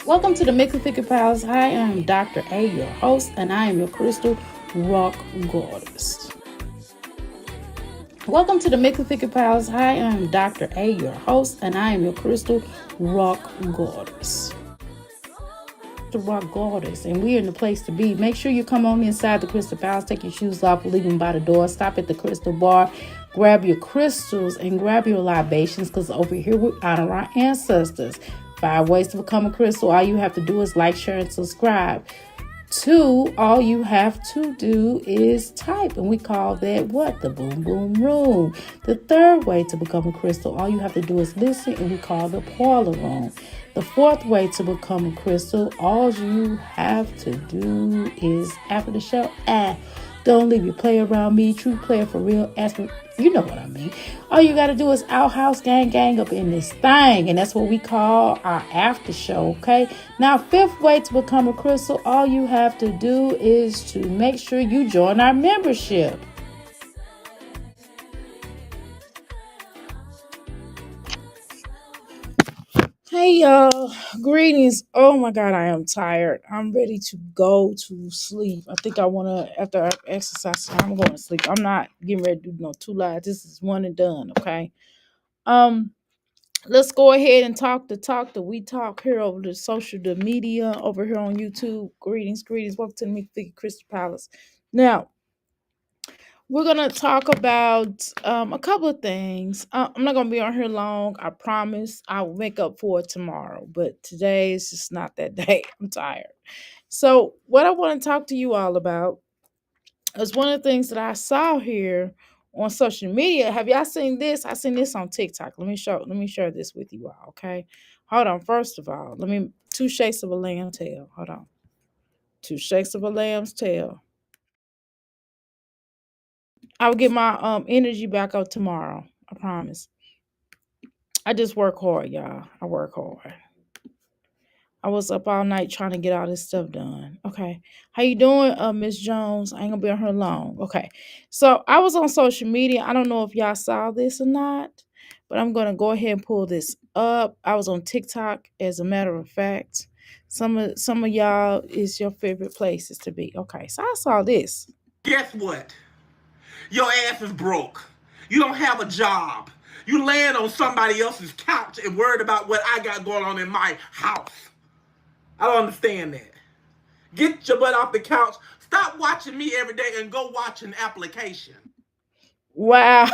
Welcome to the Mix of Thicker Pals. I am Dr. A, your host, and I am your crystal rock goddess. Welcome to the Mix of Thicker Pals. I am Dr. A, your host, and I am your crystal rock goddess. The rock goddess, and we're in the place to be. Make sure you come on inside the crystal palace, take your shoes off, leave them by the door, stop at the crystal bar, grab your crystals and grab your libations, because over here we honor our ancestors. 5 ways to become a crystal. All you have to do is like, share, and subscribe. 2, all you have to do is type, and we call that what? The boom boom room. The 3rd way to become a crystal, all you have to do is listen, and we call the parlor room. The 4th way to become a crystal, all you have to do is after the show, don't leave your play around me. True player for real. Ask me, you know what I mean. All you got to do is outhouse gang up in this thing. And that's what we call our after show, okay? Now, 5th way to become a crystal, all you have to do is to make sure you join our membership. Hey y'all, greetings. Oh my God, I am tired. I'm ready to go to sleep. I think I want to, after I exercise, I'm going to sleep. I'm not getting ready to do no 2 lives. This is one and done, okay? Let's go ahead and talk the talk that we talk here over the social media over here on YouTube. Greetings. Welcome to the Meek Figure Crystal Palace. Now, we're going to talk about a couple of things. I'm not going to be on here long. I promise I will make up for it tomorrow. But today is just not that day. I'm tired. So what I want to talk to you all about is one of the things that I saw here on social media. Have y'all seen this? I seen this on TikTok. Let me share this with you all, okay? Hold on. First of all, 2 shakes of a lamb's tail. Hold on. 2 shakes of a lamb's tail. I'll get my energy back up tomorrow. I promise. I just work hard, y'all. I work hard. I was up all night trying to get all this stuff done. Okay. How you doing, Miss Jones? I ain't gonna be on her long. Okay. So I was on social media. I don't know if y'all saw this or not, but I'm gonna go ahead and pull this up. I was on TikTok, as a matter of fact. Some of y'all is your favorite places to be. Okay, so I saw this. Guess what? Your ass is broke. You don't have a job. You laying on somebody else's couch and worried about what I got going on in my house. I don't understand that. Get your butt off the couch. Stop watching me every day and go watch an application. Wow.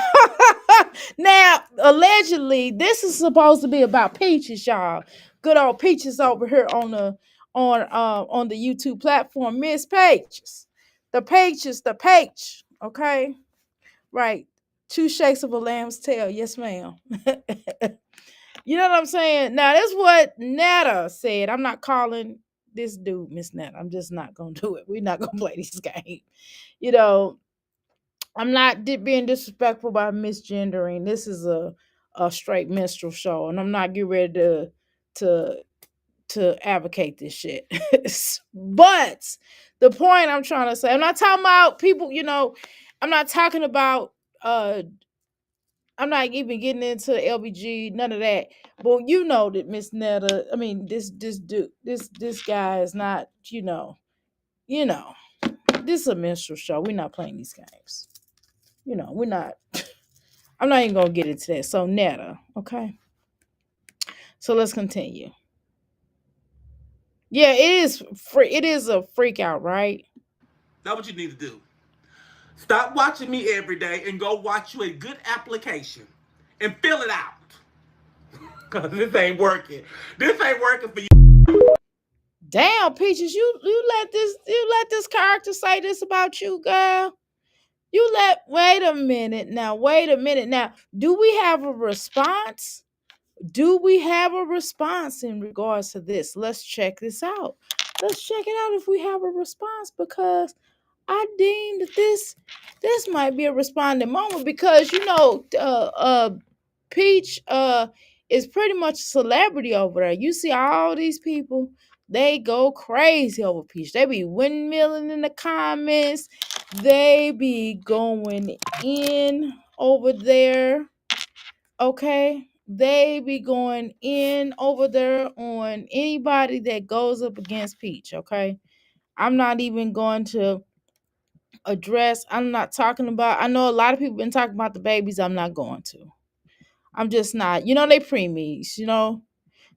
Now, allegedly, this is supposed to be about Peaches, y'all. Good old Peaches over here on the YouTube platform. Miss Pages. The page. Okay. Right. 2 shakes of a lamb's tail. Yes, ma'am. You know what I'm saying? Now, that's what Netta said. I'm not calling this dude Miss Netta. I'm just not gonna do it. We're not gonna play this game. You know, I'm not being disrespectful by misgendering. This is a straight minstrel show, and I'm not getting ready to advocate this shit. But the point I'm trying to say, I'm not talking about people. I'm not talking about. I'm not even getting into LBG, none of that. But you know that Miss Netta. I mean, this dude, this guy is not. You know, this is a minstrel show. We're not playing these games. We're not. I'm not even gonna get into that. So Netta, okay. So let's continue. Yeah, it is free. It is a freak out, right? That's what you need to do. Stop watching me every day and go watch you a good application and fill it out. Cause this ain't working. This ain't working for you. Damn, Peaches, you let this character say this about you, girl. Wait a minute now. Do we have a response? Do we have a response in regards to this? Let's check this out. Let's check it out if we have a response, because I deem that this might be a responding moment, because Peach is pretty much a celebrity over there. You see all these people, they go crazy over Peach. They be windmilling in the comments. They be going in over there. Okay. they be going in over there on anybody that goes up against Peach. Okay, I'm not even going to address. I'm not talking about. I know a lot of people been talking about the babies. I'm not going to. I'm just not. You know they preemies. You know,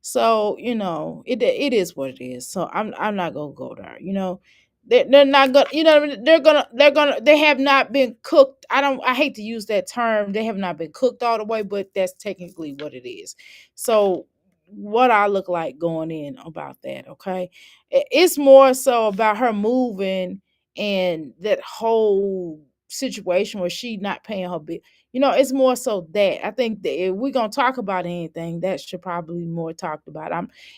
so it is what it is. So I'm not gonna go there. They're not gonna. They have not been cooked. I hate to use that term. They have not been cooked all the way, but that's technically what it is. So what I look like going in about that, okay? It's more so about her moving and that whole situation where she not paying her bill. It's more so that I think that if we're gonna talk about anything, that should probably be more talked about.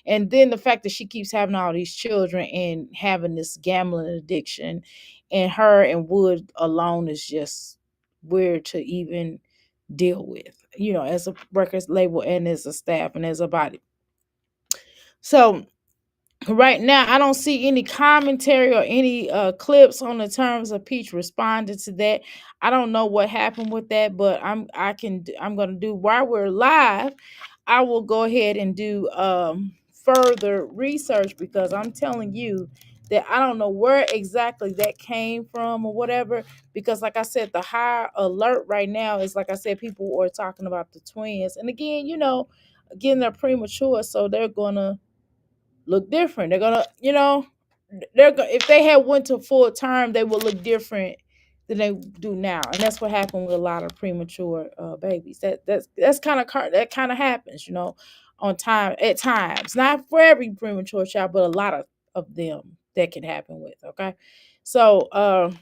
And then the fact that she keeps having all these children and having this gambling addiction, and her and Wood alone is just weird to even deal with. As a records label and as a staff and as a body. So right now I don't see any commentary or any clips on the terms of Peach responding to that. I don't know what happened with that, but I'm gonna do while we're live. I will go ahead and do further research, because I'm telling you that I don't know where exactly that came from or whatever. Because like I said, the high alert right now is, like I said, people are talking about the twins, and again, again, they're premature, so they're gonna look different. They're gonna, if they had went to full term, they would look different than they do now, and that's what happened with a lot of premature babies. That's that kind of happens, on time at times. Not for every premature child, but a lot of them that can happen with. Okay, so I'm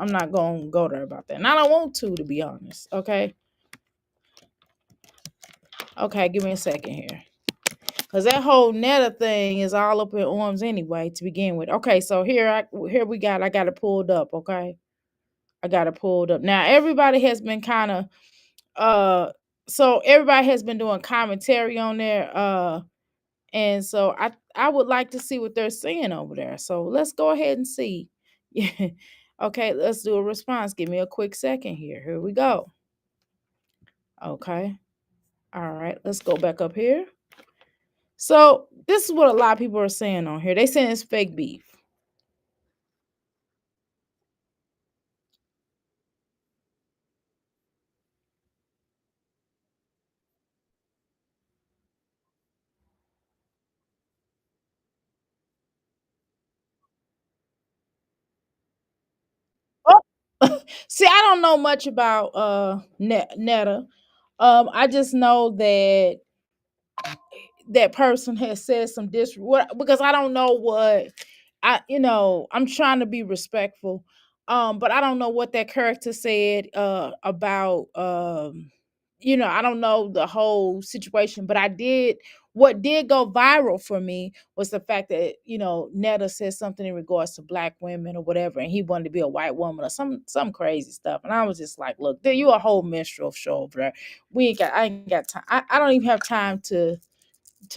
not gonna go there about that, and I don't want to be honest. Okay, give me a second here. Cause that whole Netta thing is all up in arms anyway to begin with. Okay, so I got it pulled up. Okay, I got it pulled up. Now everybody has been kind of everybody has been doing commentary on there. And so I would like to see what they're saying over there. So let's go ahead and see. Yeah. Okay, let's do a response. Give me a quick second here. Here we go. Okay. All right, let's go back up here. So this is what a lot of people are saying on here. They saying it's fake beef. Oh, see, I don't know much about Netta. I just know that that person has said some because I don't know what I'm trying to be respectful. But I don't know what that character said about I don't know the whole situation, but I did what did go viral for me was the fact that Netta said something in regards to black women or whatever, and he wanted to be a white woman or some crazy stuff, and I was just like, look, there you a whole minstrel show over there. I ain't got time. I don't even have time to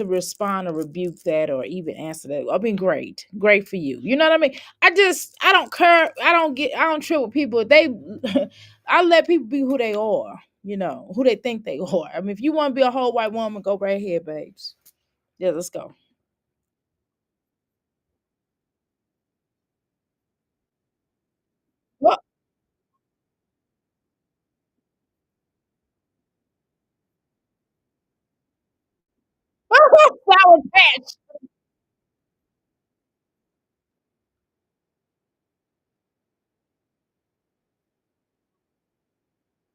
respond or rebuke that or even answer that. I mean, great for you. You know what I mean? I don't care. I don't trip with people. I let people be who they are. Who they think they are. I mean, if you want to be a whole white woman, go right ahead, babes. Yeah, let's go. What? Sour patch.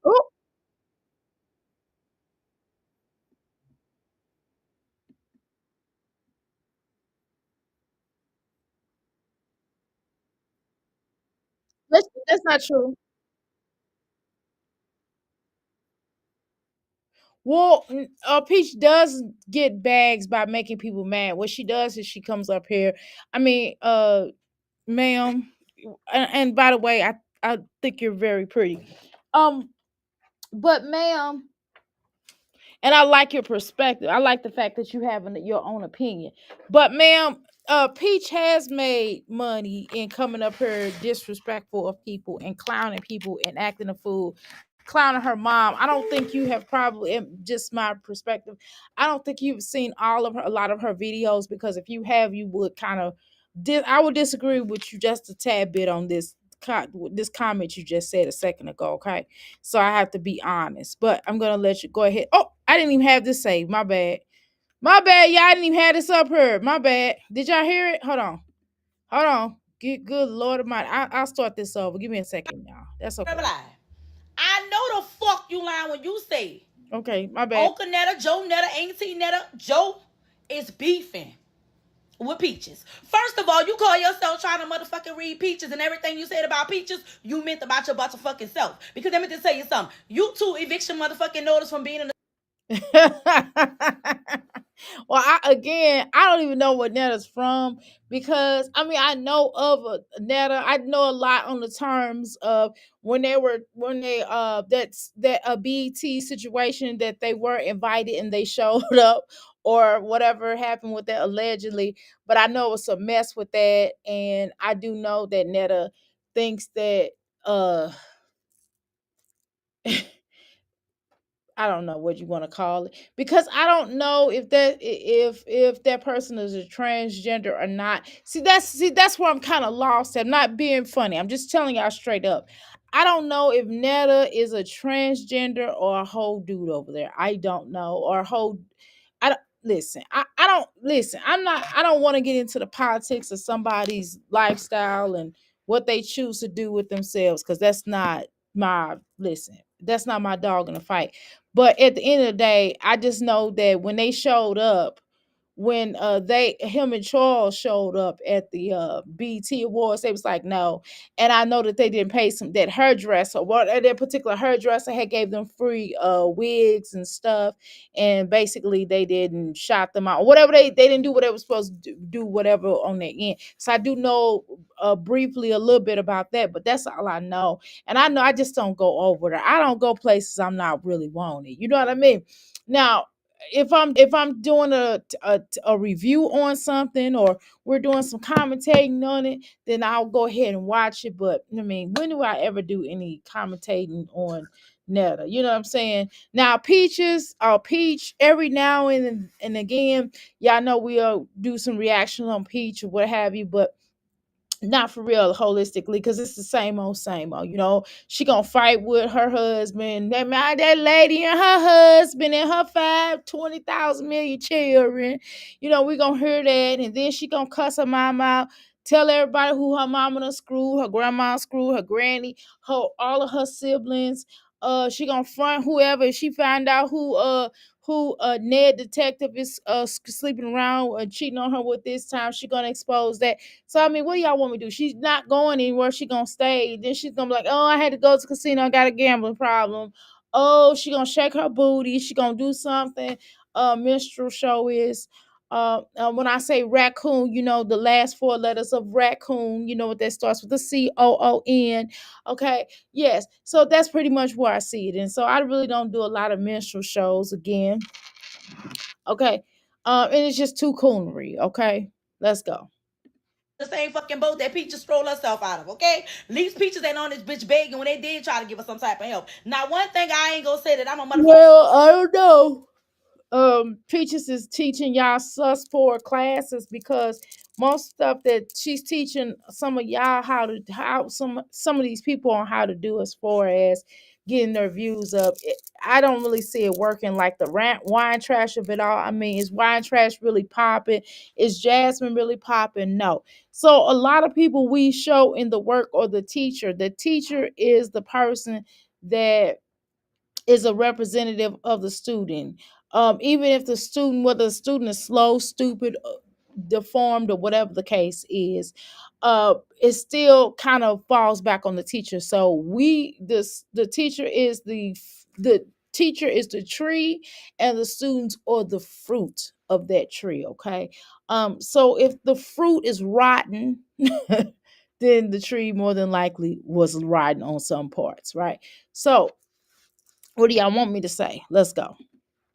Ooh, that's not true. Well, Peach does get bags by making people mad. What she does is she comes up here. I mean, ma'am. And by the way, I think you're very pretty. Um, but ma'am, and I like your perspective. I like the fact that you have your own opinion. But ma'am, Peach has made money in coming up here disrespectful of people and clowning people and acting a fool clowning her mom. I don't think you have probably, in just my perspective, I don't think you've seen a lot of her videos, because if you have, you would kind of, I would disagree with you just a tad bit on this comment you just said a second ago. Okay, so I have to be honest, but I'm gonna let you go ahead. Oh, I didn't even have this saved. My bad. My bad. Y'all didn't even have this up here. My bad. Did y'all hear it? Hold on. Hold on. Good Lord of mine. I'll start this over. Give me a second, y'all. That's okay. I know the fuck you lying when you say Okay, my bad. Uncle Netta, Joe Netta, Auntie Netta, Joe is beefing with Peaches. First of all, you call yourself trying to motherfucking read Peaches, and everything you said about Peaches, you meant about your motherfucking self. Because let me just tell you something. You two eviction motherfucking notice from being in the Well, I don't even know what Netta's from, because I mean, I know of a Netta. I know a lot on the terms of when they that's that a BET situation, that they were invited and they showed up, or whatever happened with that allegedly. But I know it's a mess with that, and I do know that Netta thinks that I don't know what you want to call it, because I don't know if that person is a transgender or not. See, that's where I'm kind of lost. I'm not being funny. I'm just telling y'all straight up. I don't know if Netta is a transgender or a whole dude over there. I don't know, or a whole. I don't listen. I don't listen. I'm not. I don't want to get into the politics of somebody's lifestyle and what they choose to do with themselves, because that's not my listen. That's not my dog in the fight. But at the end of the day, I just know that when they showed up, when they him and Charles showed up at the BT Awards, they was like, no. And I know that they didn't pay some that hairdresser, what that particular hairdresser had gave them free wigs and stuff, and basically they didn't shot them out. Whatever they didn't do what they were supposed to do whatever on their end. So I do know briefly a little bit about that, but that's all I know. And I know I just don't go over there. I don't go places I'm not really wanted. You know what I mean? Now, if I'm doing a review on something, or we're doing some commentating on it, then I'll go ahead and watch it. But I mean, when do I ever do any commentating on Netta? You know what I'm saying? Now, Peach, every now and again, y'all know we'll do some reaction on Peach or what have you, but not for real holistically, because it's the same old. You know, she gonna fight with her husband, that lady and her husband and her 520,000 million children. You know, we gonna hear that, and then she gonna cuss her mom out, tell everybody who her mama done screwed, her grandma screwed, her granny, all of her siblings. She gonna front whoever. If she find out who Ned detective is sleeping around cheating on her with this time, she gonna expose that. So I mean, what do y'all want me to do? She's not going anywhere. She gonna stay. Then she's gonna be like, "Oh, I had to go to the casino. I got a gambling problem." Oh, she gonna shake her booty. She gonna do something. Minstrel show is. When I say raccoon, you know the last four letters of raccoon. You know what that starts with, the COON. Okay, yes. So that's pretty much where I see it, and so I really don't do a lot of minstrel shows again. Okay, and it's just too coonery. Okay, let's go. same fucking boat that Peaches strolled herself out of, okay? At least Peaches ain't on this bitch begging when they did try to give her some type of help. Now, one thing I ain't gonna say that I'm a motherfucker. Well, I don't know. Peaches is teaching y'all sus for classes, because most stuff that she's teaching some of y'all how some of these people on how to do as far as getting their views up. I don't really see it working like the rant wine trash of it all. I mean, is wine trash really popping? Is Jasmine really popping? No. So a lot of people we show in the work, or the teacher. The teacher is the person that is a representative of the student. Even if the student, whether the student is slow, stupid, deformed, or whatever the case is, it still kind of falls back on the teacher. So the teacher is the teacher is the tree, and the students are the fruit of that tree. Okay. So if the fruit is rotten, then the tree more than likely was rotten on some parts, right? So what do y'all want me to say? Let's go.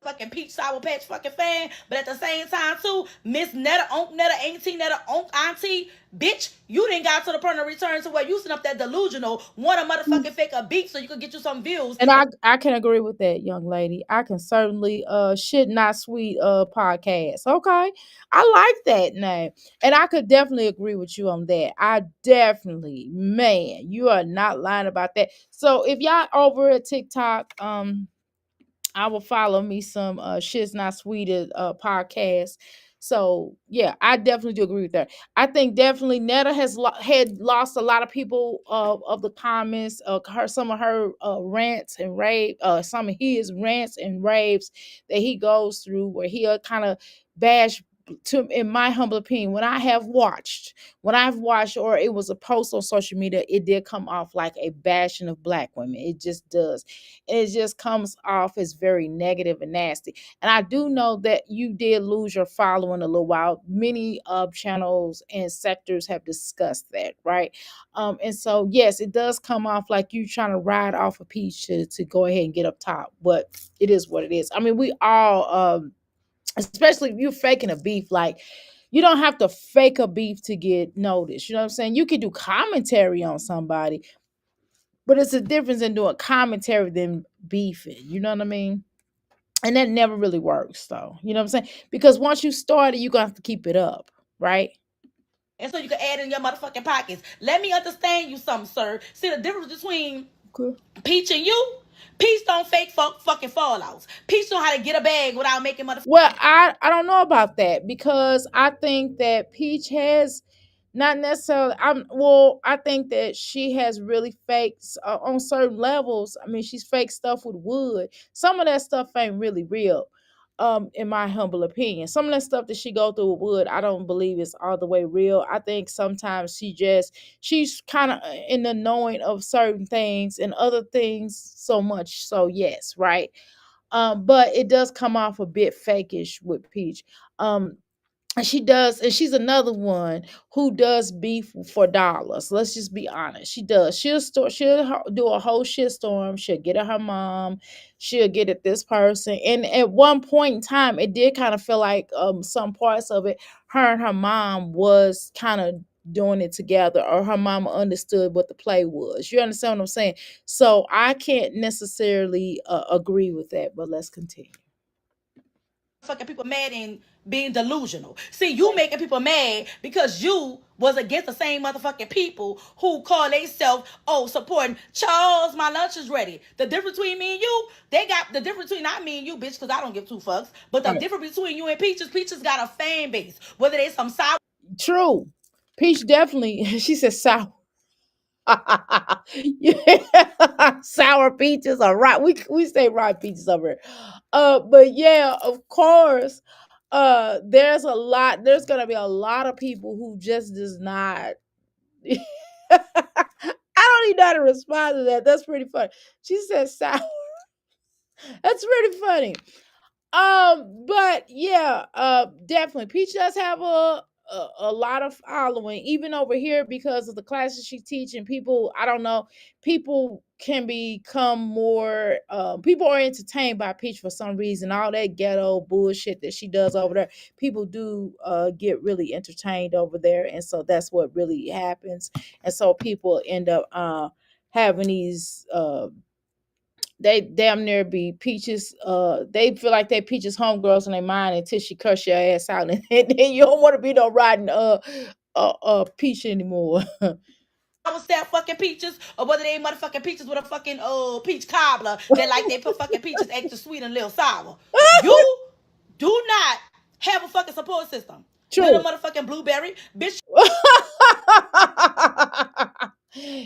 fucking peach sour patch fucking fan, but at the same time too, Miss Netta, Unc Netta, Auntie Netta, Unc Auntie, bitch, you didn't got to the point of return to where you sitting up that delusional, want a motherfucking fake a beat so you could get you some views. And I can agree with that, young lady. I can certainly shit not sweet podcast. Okay. I like that name. And I could definitely agree with you on that. I definitely, man, you are not lying about that. So if y'all over at TikTok, I will follow me some shit's not sweeted podcast. So yeah, I definitely do agree with that. I think definitely Netta had lost a lot of people of the comments. Her some of her rants and rave, some of his rants and raves that he goes through, where he'll kind of bash. To in my humble opinion, when I've watched, or it was a post on social media, it did come off like a bashing of black women. It just does. It just comes off as very negative and nasty. And I do know that you did lose your following a little while. Many channels and sectors have discussed that, right? And so yes, it does come off like you trying to ride off a peach to go ahead and get up top, but it is what it is. I mean, we all especially if you're faking a beef, like you don't have to fake a beef to get noticed. You know what I'm saying? You can do commentary on somebody, but it's a difference in doing commentary than beefing. You know what I mean? And that never really works, though. You know what I'm saying? Because once you start it, you're gonna have to keep it up, right? And so you can add in your motherfucking pockets. Let me understand you something, sir. See the difference between Okay. Peach and you? Peach don't fake fucking fallouts. Peach know how to get a bag without making Well, motherfucking. I don't know about that because I think that Peach has not necessarily. I think that she has really faked on certain levels. I mean, she's faked stuff with wood. Some of that stuff ain't really real. In my humble opinion, some of that stuff that she go through with wood, I don't believe is all the way real. I think sometimes she's kind of in the knowing of certain things and other things so much. So yes, right. But it does come off a bit fakish with Peach. And she's another one who does beef for dollars. Let's just be honest. She does. She'll do a whole shit storm. She'll get at her mom. She'll get at this person. And at one point in time, it did kind of feel like some parts of it, her and her mom was kind of doing it together, or her mama understood what the play was. You understand what I'm saying? So I can't necessarily agree with that, but let's continue. Fucking people mad and being delusional. See, you making people mad because you was against the same motherfucking people who call themselves, oh, supporting Charles, my lunch is ready. The difference between me and you, they got the difference between not me and you, bitch, because I don't give two fucks. But the Right. difference between you and Peaches got a fan base. Whether they some sour. True. Peach definitely, she said sour. Yeah. Sour peaches are right. We say right peaches over here. But yeah, of course, there's gonna be a lot of people who just does not. I don't even know how to respond to that. That's pretty funny. She said sour. That's pretty funny. But yeah, definitely. Peach does have a lot of following, even over here, because of the classes she teaching. People, I don't know, people can become more. People are entertained by Peach for some reason. All that ghetto bullshit that she does over there, people do get really entertained over there, and so that's what really happens. And so people end up having these they damn near be Peaches. They feel like they Peaches homegirls in their mind until she cuss your ass out, and then you don't want to be no riding Peach anymore. I was that fucking peaches, or whether they motherfucking peaches with a fucking peach cobbler that like they put fucking peaches extra sweet and little sour. You do not have a fucking support system. Little True. motherfucking blueberry, bitch.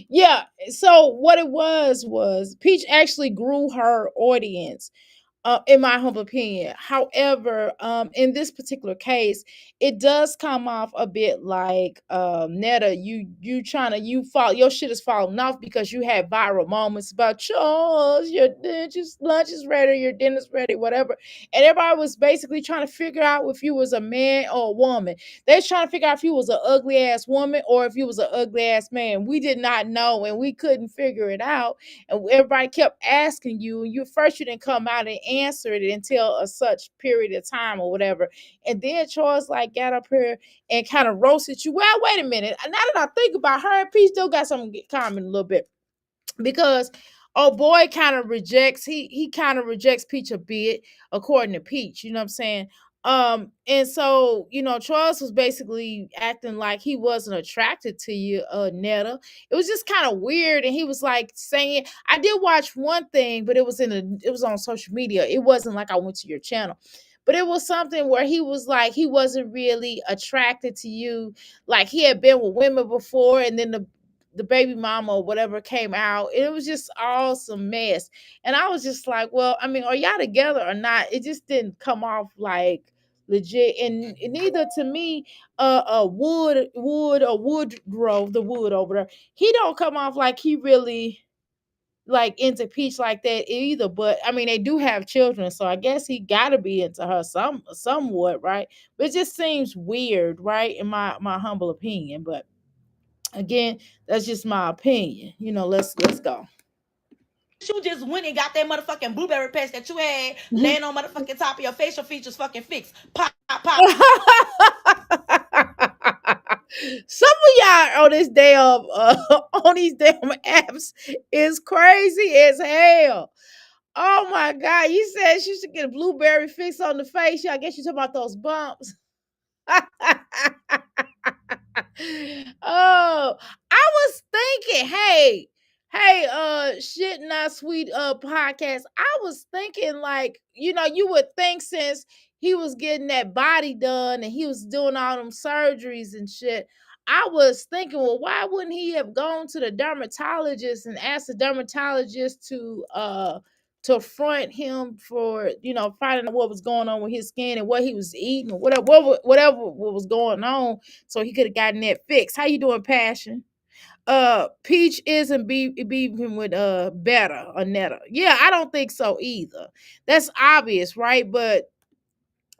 Yeah. So what it was Peach actually grew her audience, in my humble opinion. However, in this particular case, it does come off a bit like Netta. You trying to you fall your shit is falling off because you had viral moments about Charles, your lunch is ready, your dinner's ready, whatever, and everybody was basically trying to figure out if you was a man or a woman. They was trying to figure out if you was an ugly ass woman or if you was an ugly ass man. We did not know, and we couldn't figure it out, and everybody kept asking you, and you first you didn't come out and answer it until a such period of time or whatever. And then Charles like got up here and kind of roasted you. Well, wait a minute. Now that I think about her and Pete still got something common a little bit because oh boy kind of rejects he kind of rejects Peach a bit according to Peach, you know what I'm saying? And so Charles was basically acting like he wasn't attracted to you, Netta. It was just kind of weird, and he was like saying, I did watch one thing, but it was on social media. It wasn't like I went to your channel, but it was something where he was like he wasn't really attracted to you, like he had been with women before, and then the baby mama or whatever came out. It was just all some mess. And I was just like, well, I mean, are y'all together or not? It just didn't come off like legit. And neither to me, Wood or Woodrow, the Wood over there, he don't come off like he really like into Peach like that either. But I mean, they do have children, so I guess he gotta be into her somewhat, right? But it just seems weird, right? In my humble opinion. But again, that's just my opinion. Let's go. You just went and got that motherfucking blueberry paste that you had laying on motherfucking top of your facial features fucking fixed. Pop, pop. Some of y'all on this damn on these damn apps is crazy as hell. Oh my god! You said she should get a blueberry fix on the face. I guess you talking about those bumps. Oh, I was thinking, shit not sweet podcast. I was thinking like, you would think since he was getting that body done and he was doing all them surgeries and shit. I was thinking, well, why wouldn't he have gone to the dermatologist and asked the dermatologist to front him for finding out what was going on with his skin and what he was eating or whatever what was going on, so he could have gotten that fixed. How you doing, Passion? Peach isn't beefing with Better or Netta. Yeah, I don't think so either. That's obvious, right? But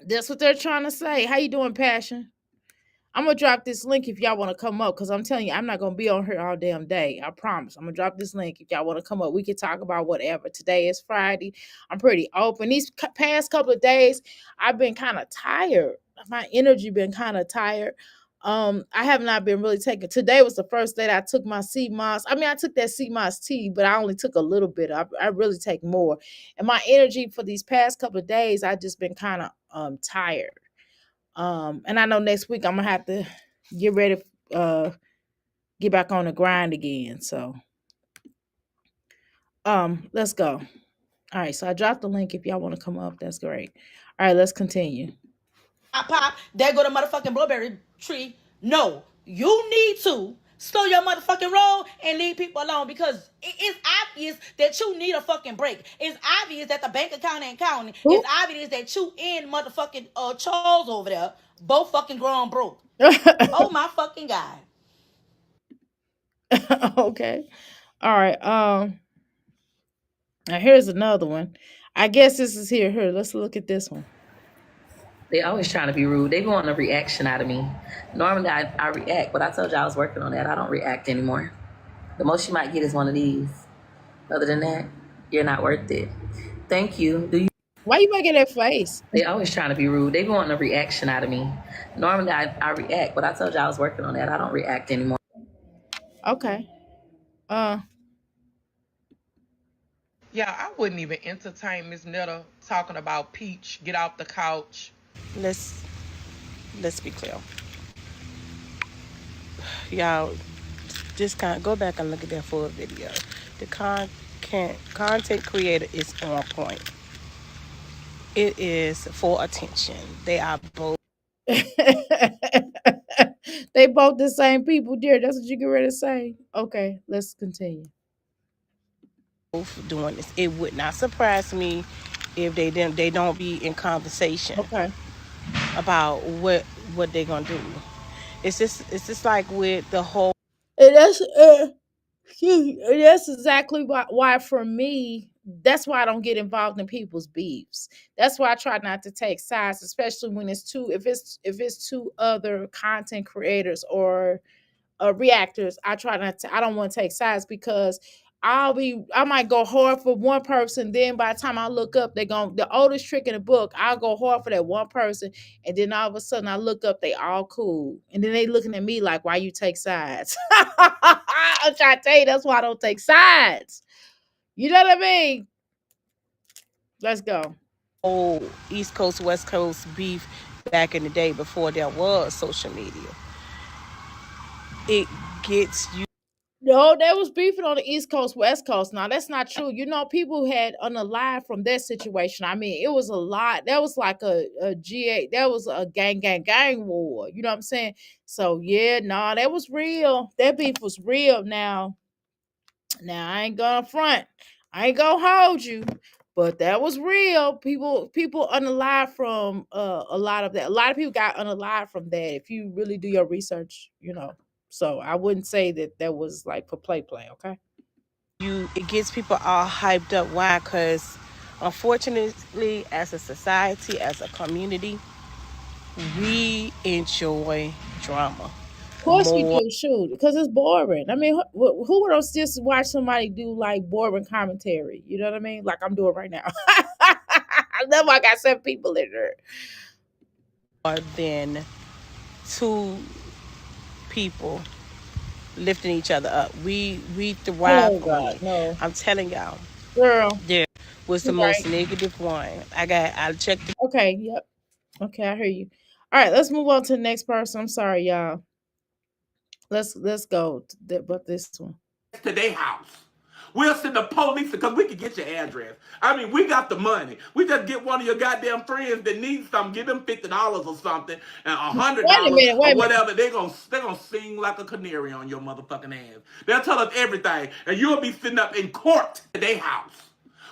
that's what they're trying to say. How you doing, Passion? I'm gonna drop this link if y'all want to come up, because I'm telling you, I'm not gonna be on here all damn day. I promise. I'm gonna drop this link if y'all want to come up. We can talk about whatever. Today is Friday. I'm pretty open. These past couple of days, I've been kind of tired. My energy been kind of tired. I have not been really taking. Today was the first day that I took my sea moss. I mean, I took that sea moss tea, but I only took a little bit. I really take more. And my energy for these past couple of days, I just been kind of tired. And I know next week I'm gonna have to get ready, get back on the grind again. So, let's go. All right, so I dropped the link if y'all want to come up. That's great. All right, let's continue. Pop, pop. There go the motherfucking blueberry tree. No, you need to slow your motherfucking roll and leave people alone, because it's obvious that you need a fucking break. It's obvious that the bank account ain't counting. Who? It's obvious that you and motherfucking Charles over there both fucking grown broke. Oh my fucking god. Okay. All right. Now here's another one. I guess this is here. Let's look at this one. They always trying to be rude. They want a reaction out of me. Normally, I react, but I told you I was working on that. I don't react anymore. The most you might get is one of these. Other than that, you're not worth it. Thank you. Do you? Why you making that face? They always trying to be rude. They want a reaction out of me. Normally, I react, but I told you I was working on that. I don't react anymore. Okay. Uh. Yeah, I wouldn't even entertain Miss Netta talking about Peach. Get off the couch. let's let's be clear. Y'all just go back and look at that full video. The content creator is on point. It is for attention. They are both They both the same people, dear. That's what you get ready to say. Okay, let's continue. doing this. It would not surprise me if they don't be in conversation Okay. about what they're gonna do. It's just like with the whole And that's exactly why for me, that's why I don't get involved in people's beefs. That's why I try not to take sides, especially when it's two if it's two other content creators or reactors. I don't want to take sides because I might go hard for one person. Then by the time I look up, the oldest trick in the book. I'll go hard for that one person, and then all of a sudden I look up, they all cool, and then they looking at me like, why you take sides? I'm trying to tell you, that's why I don't take sides. You know what I mean? Let's go. Oh, East Coast, West Coast beef back in the day before there was social media. It gets you. No, they was beefing on the East Coast, West Coast. Now that's not true. You know, people had unalive from that situation. I mean, it was a lot. That was like a GA. That was a gang war. You know what I'm saying? So yeah, nah, that was real. That beef was real. Now I ain't gonna front. I ain't gonna hold you. But that was real. People unalive from a lot of that. A lot of people got unalive from that. If you really do your research, you know. So I wouldn't say that was like for play, okay? It gets people all hyped up. Why? Because unfortunately, as a society, as a community, we enjoy drama Of course we more. do, shoot, because it's boring. I mean, who would else just watch somebody do like boring commentary? You know what I mean? Like I'm doing right now. I know I got 7 people in there. Than two people lifting each other up. We thrive Oh on God, it. no, I'm telling y'all, girl, there was the you most right. negative one. I checked. Okay, yep. Okay, I hear you. All right, let's move on to the next person. I'm sorry, y'all. Let's go but this one. To their house. We'll send the police because we can get your address. I mean, we got the money. We just get one of your goddamn friends that needs something, give them $50 or something, and a hundred Wait a dollars minute, or wait a minute. whatever. They gonna sing like a canary on your motherfucking ass. They'll tell us everything, and you'll be sitting up in court at their house.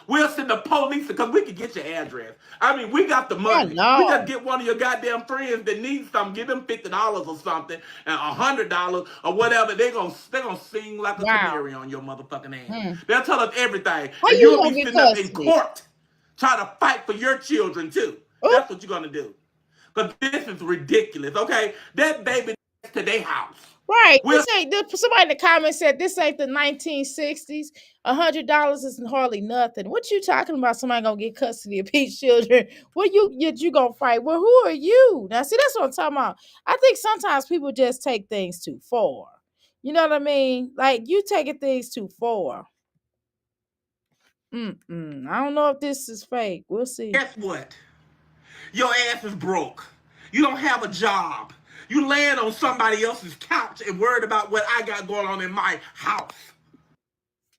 We'll send the police because we can get your address. I mean, we got the Oh money. We just no. get one of your goddamn friends that needs something, give them $50 or something, and a $100 or whatever. They gonna sing like a Wow. canary on your motherfucking ass. Hmm. They'll tell us everything, How and you you'll gonna be get sitting up in custody? court trying to fight for your children too. Oh, That's what you're gonna do. Because this is ridiculous. Okay, that baby to their house. right. We'll Somebody in the comments said this ain't the 1960s. $100 isn't hardly nothing. What you talking about? Somebody gonna get custody of Pete's children? What you gonna fight? Well, who are you? Now, see, that's what I'm talking about. I think sometimes people just take things too far. You know what I mean? Like you taking things too far. I don't know if this is fake. We'll see. guess what? Your ass is broke. You don't have a job. You laying on somebody else's couch and worried about what I got going on in my house.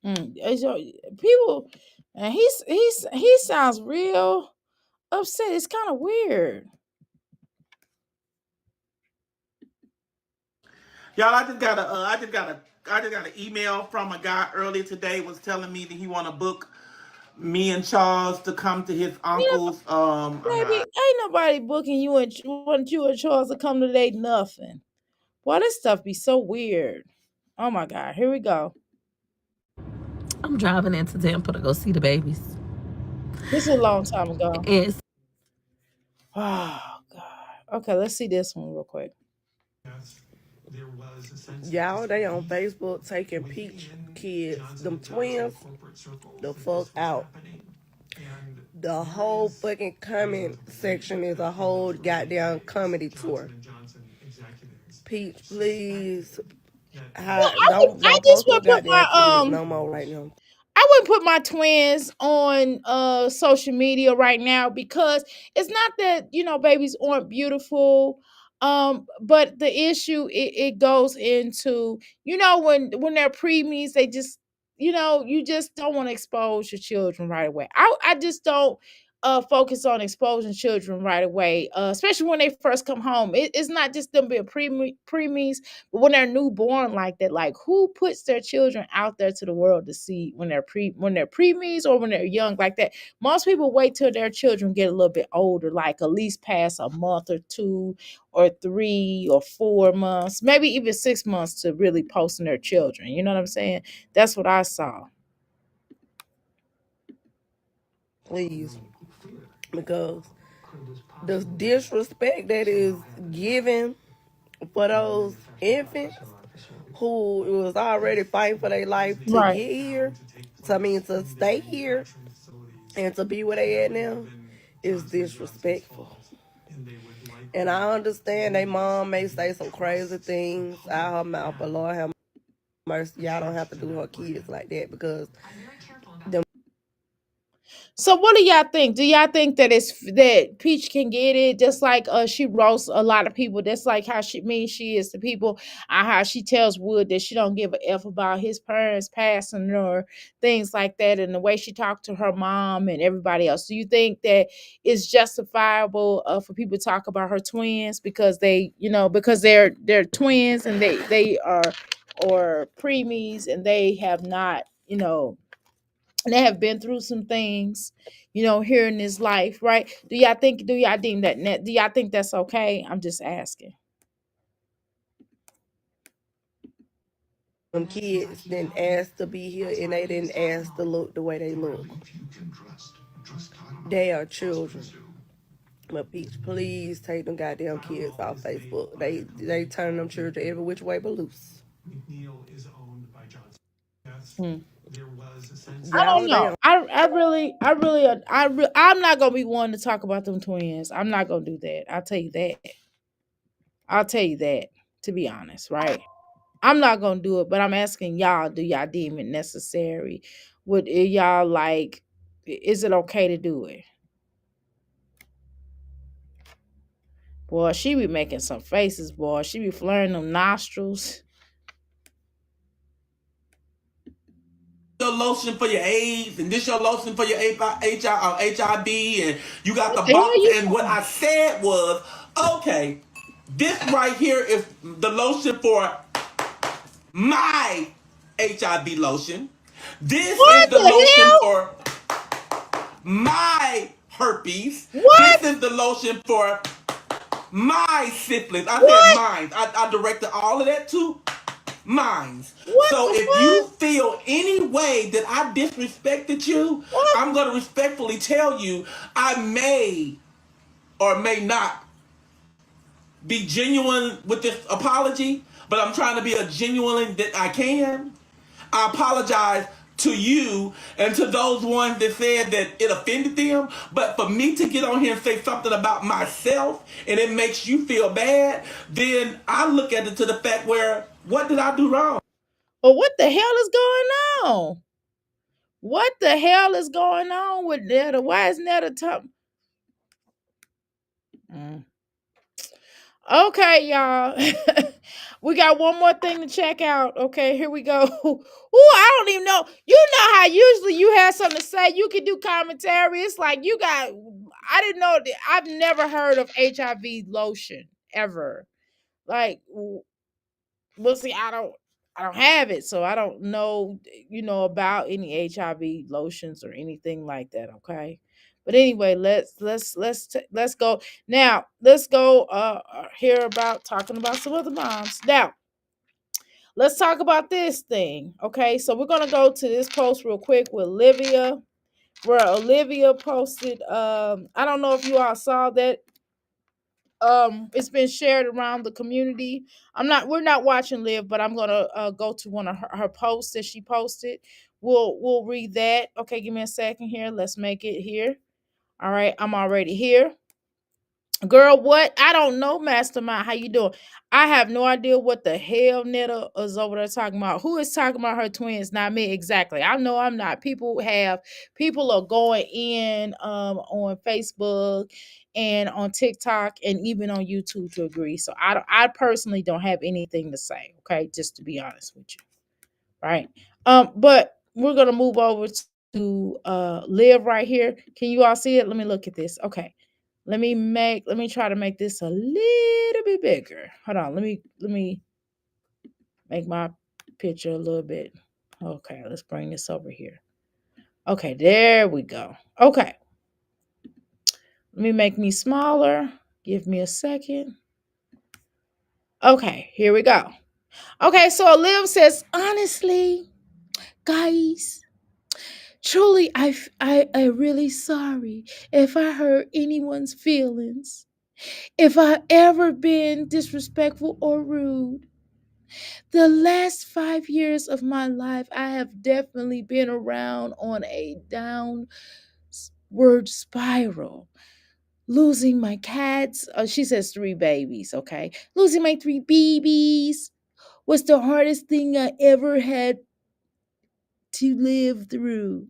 So people, and he sounds real upset. It's kind of weird. Y'all, I just got an email from a guy earlier today was telling me that he want to book me and Charles to come to his You know, uncle's. baby, ain't nobody booking you and want you and Charles to come today. Nothing. Boy, this stuff be so weird. Oh my God, here we go. I'm driving into Tampa to go see the babies. This is a long time ago. And Oh God. Okay, let's see this one real quick. Y'all, they on Facebook taking Peach kids, them twins, the fuck out. The whole fucking comment section is a whole goddamn comedy tour. Peach, please, Well, I don't just post your want to put goddamn kids my. no more right now. I wouldn't put my twins on social media right now because it's not that, babies aren't beautiful. But the issue it goes into, when they're preemies, they just, you just don't want to expose your children right away. I just don't focus on exposing children right away, especially when they first come home. It's not just them being preemies, but when they're newborn like that, like who puts their children out there to the world to see when they're preemies or when they're young like that? Most people wait till their children get a little bit older, like at least past a month or 2 or 3 or 4 months, maybe even 6 months to really posting their children. You know what I'm saying? That's what I saw. Please, because the disrespect that is given for those infants who was already fighting for their life to Right. get here, to stay here and to be where they at now, is disrespectful. And I understand they mom may say some crazy things out her mouth, but Lord have mercy, y'all don't have to do her kids like that because them. So what do y'all think? Do y'all think that it's that Peach can get it? Just like she roasts a lot of people. That's like how she means she is to people. How she tells Wood that she don't give a F about his parents passing or things like that, and the way she talked to her mom and everybody else. Do you think that it's justifiable for people to talk about her twins because because they're twins and they are or preemies and they have not they have been through some things, here in this life, right? Do y'all deem that do y'all think that's okay? I'm just asking. Them kids didn't ask to be here and they didn't ask to look the way they look. They are children. But Peach, please take them goddamn kids off Facebook. They turn them children every which way but loose. Hmm. I Y'all don't are know. damn. I'm not gonna be one to talk about them twins. I'm not gonna do that. I'll tell you that. I'll tell you that. To be honest, right? I'm not gonna do it, but I'm asking y'all. Do y'all deem it necessary? Would y'all like? Is it okay to do it? Boy, she be making some faces, boy. She be flaring them nostrils. Your lotion for your AIDS, and this your lotion for your HIV, and you got What the the hell box. you And what doing? I said was, okay, this right here is the lotion for my HIV lotion. This What is the the lotion hell? for my herpes. What? This is the lotion for my syphilis. I said What? mine. I directed all of that to minds. What So the if you fuck? feel any way that I disrespected you, What? I'm going to respectfully tell you I may or may not be genuine with this apology, but I'm trying to be as genuine that I can. I apologize to you and to those ones that said that it offended them. But for me to get on here and say something about myself and it makes you feel bad, then I look at it to the fact where, what did I do wrong? Well, what the hell is going on? What the hell is going on with Netta? Why is Netta talking? Mm. Okay, y'all. We got one more thing to check out. Okay, here we go. Ooh, I don't even know. You know how usually you have something to say, you can do commentary. It's like I didn't know that. I've never heard of HIV lotion ever. Like, well, see, I don't have it, so I don't know, about any HIV lotions or anything like that. Okay, but anyway, let's go now. Let's go hear about talking about some other moms. Now, let's talk about this thing. Okay, so we're gonna go to this post real quick with Olivia, where Olivia posted. I don't know if you all saw that it's been shared around the community. We're not watching Live, but I'm gonna go to one of her posts that she posted. We'll read that. Okay, give me a second here. Let's make it here. All right, I'm already here. Girl, what? I don't know, Mastermind. How you doing? I have no idea what the hell Netta is over there talking about. Who is talking about her twins? Not me, exactly. I know I'm not. People are going in on Facebook and on TikTok and even on YouTube to agree. So I personally don't have anything to say. Okay, just to be honest with you, right? But we're gonna move over to Live right here. Can you all see it? Let me look at this. Okay. Let me try to make this a little bit bigger. Hold on. Let me make my picture a little bit. Okay, let's bring this over here. Okay, there we go. Okay. Let me make me smaller. Give me a second. Okay, here we go. Okay, so Liv says, honestly, guys, truly, I really sorry if I hurt anyone's feelings. If I ever been disrespectful or rude, The last 5 years of my life, I have definitely been around on a downward spiral. Losing my cats, she says 3 babies, okay? Losing my 3 babies was the hardest thing I ever had to live through.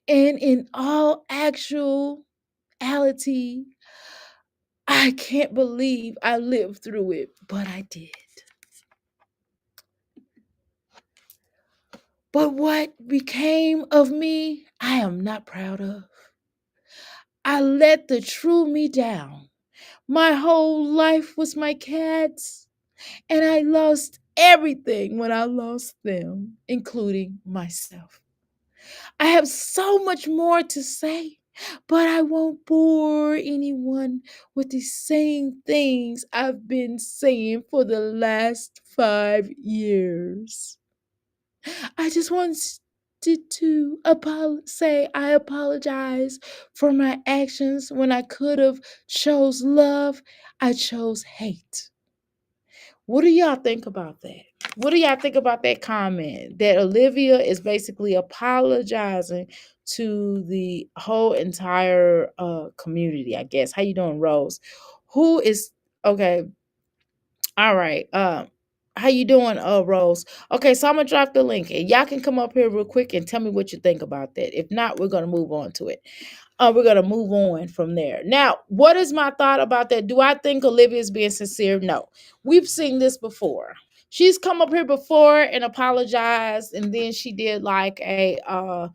And in all actuality, I can't believe I lived through it, but I did. But what became of me, I am not proud of. I let the true me down. My whole life was my cats, and I lost everything when I lost them, including myself. I have so much more to say, but I won't bore anyone with the same things I've been saying for the last 5 years. I just wanted to say I apologize for my actions when I could have chose love. I chose hate. What do y'all think about that? What do y'all think about that comment that Olivia is basically apologizing to the whole entire community, I guess? How you doing, Rose? Who is okay? All right. How you doing, Rose? Okay, so I'm gonna drop the link and y'all can come up here real quick and tell me what you think about that. If not, we're gonna move on to it. We're gonna move on from there. Now, what is my thought about that? Do I think Olivia is being sincere? No. We've seen this before. She's come up here before and apologized, and then she did like a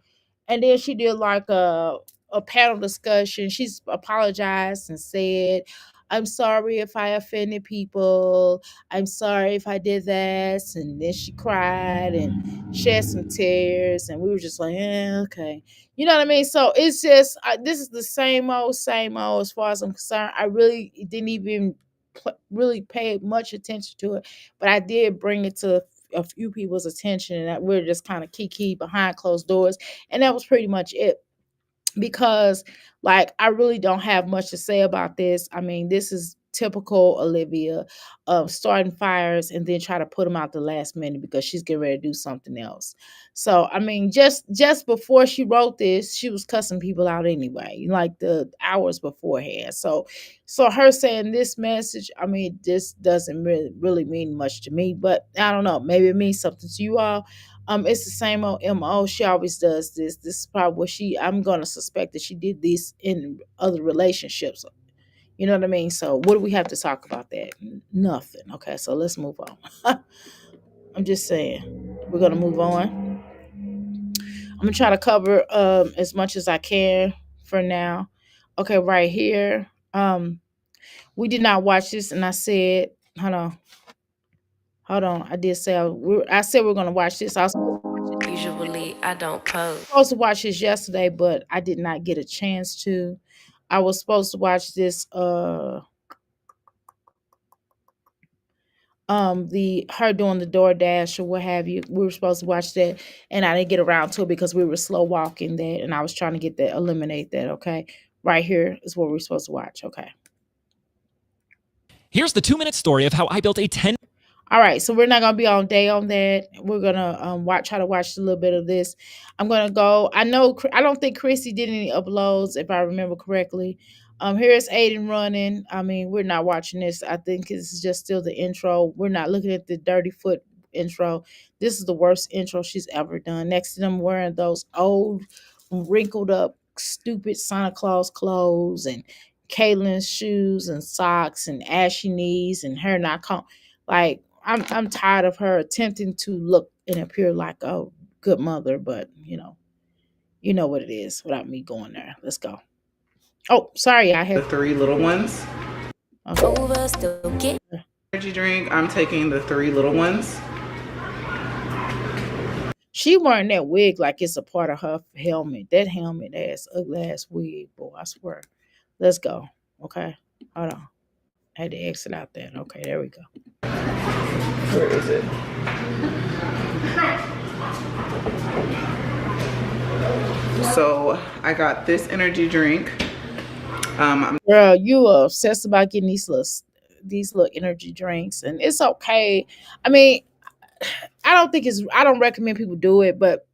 panel discussion. She's apologized and said, I'm sorry if I offended people. I'm sorry if I did that. And then she cried and shed some tears. And we were just like, okay. You know what I mean? So it's just, this is the same old as far as I'm concerned. I really didn't even really pay much attention to it. But I did bring it to a few people's attention. And that we're just kind of kiki behind closed doors. And that was pretty much it, because like I really don't have much to say about this. I mean, this is typical Olivia, starting fires and then try to put them out the last minute because she's getting ready to do something else. So I mean, just before she wrote this, she was cussing people out anyway, like the hours beforehand. So her saying this message, I mean, this doesn't really mean much to me, but I don't know, maybe it means something to you all. It's the same old MO. She always does this. This is probably what I'm gonna suspect that she did this in other relationships. You know what I mean? So what do we have to talk about that? Nothing. Okay, so let's move on. I'm just saying. We're gonna move on. I'm gonna try to cover as much as I can for now. Okay, right here. We did not watch this, and I said, hold on. I did say I said we're gonna watch this. I was Usually I don't post. supposed to watch this yesterday, but I did not get a chance to. I was supposed to watch this the her doing the DoorDash or what have you. We were supposed to watch that and I didn't get around to it because we were slow walking that and I was trying to get that eliminate that, okay? Right here is what we're supposed to watch, okay? Here's the 2-minute story of how I built a 10. All right, so we're not gonna be all day on that. We're gonna try to watch a little bit of this. I'm gonna go. I don't think Chrissy did any uploads if I remember correctly. Here's Aiden running. I mean, we're not watching this. I think it's just still the intro. We're not looking at the Dirty Foot intro. This is the worst intro she's ever done. Next to them wearing those old, wrinkled up, stupid Santa Claus clothes and Caitlin's shoes and socks and ashy knees and her not like. I'm tired of her attempting to look and appear like a good mother, but you know what it is without me going there. Let's go. Oh, sorry, I had the 3 little ones. Okay. Energy drink. I'm taking the 3 little ones. She wearing that wig like it's a part of her helmet. That helmet ass, ugly ass wig, boy. I swear. Let's go. Okay. Hold on. I had to exit out there. Okay, there we go. Where is it? So I got this energy drink. Girl, you are obsessed about getting these little energy drinks, and it's okay. I mean, I don't recommend people do it, but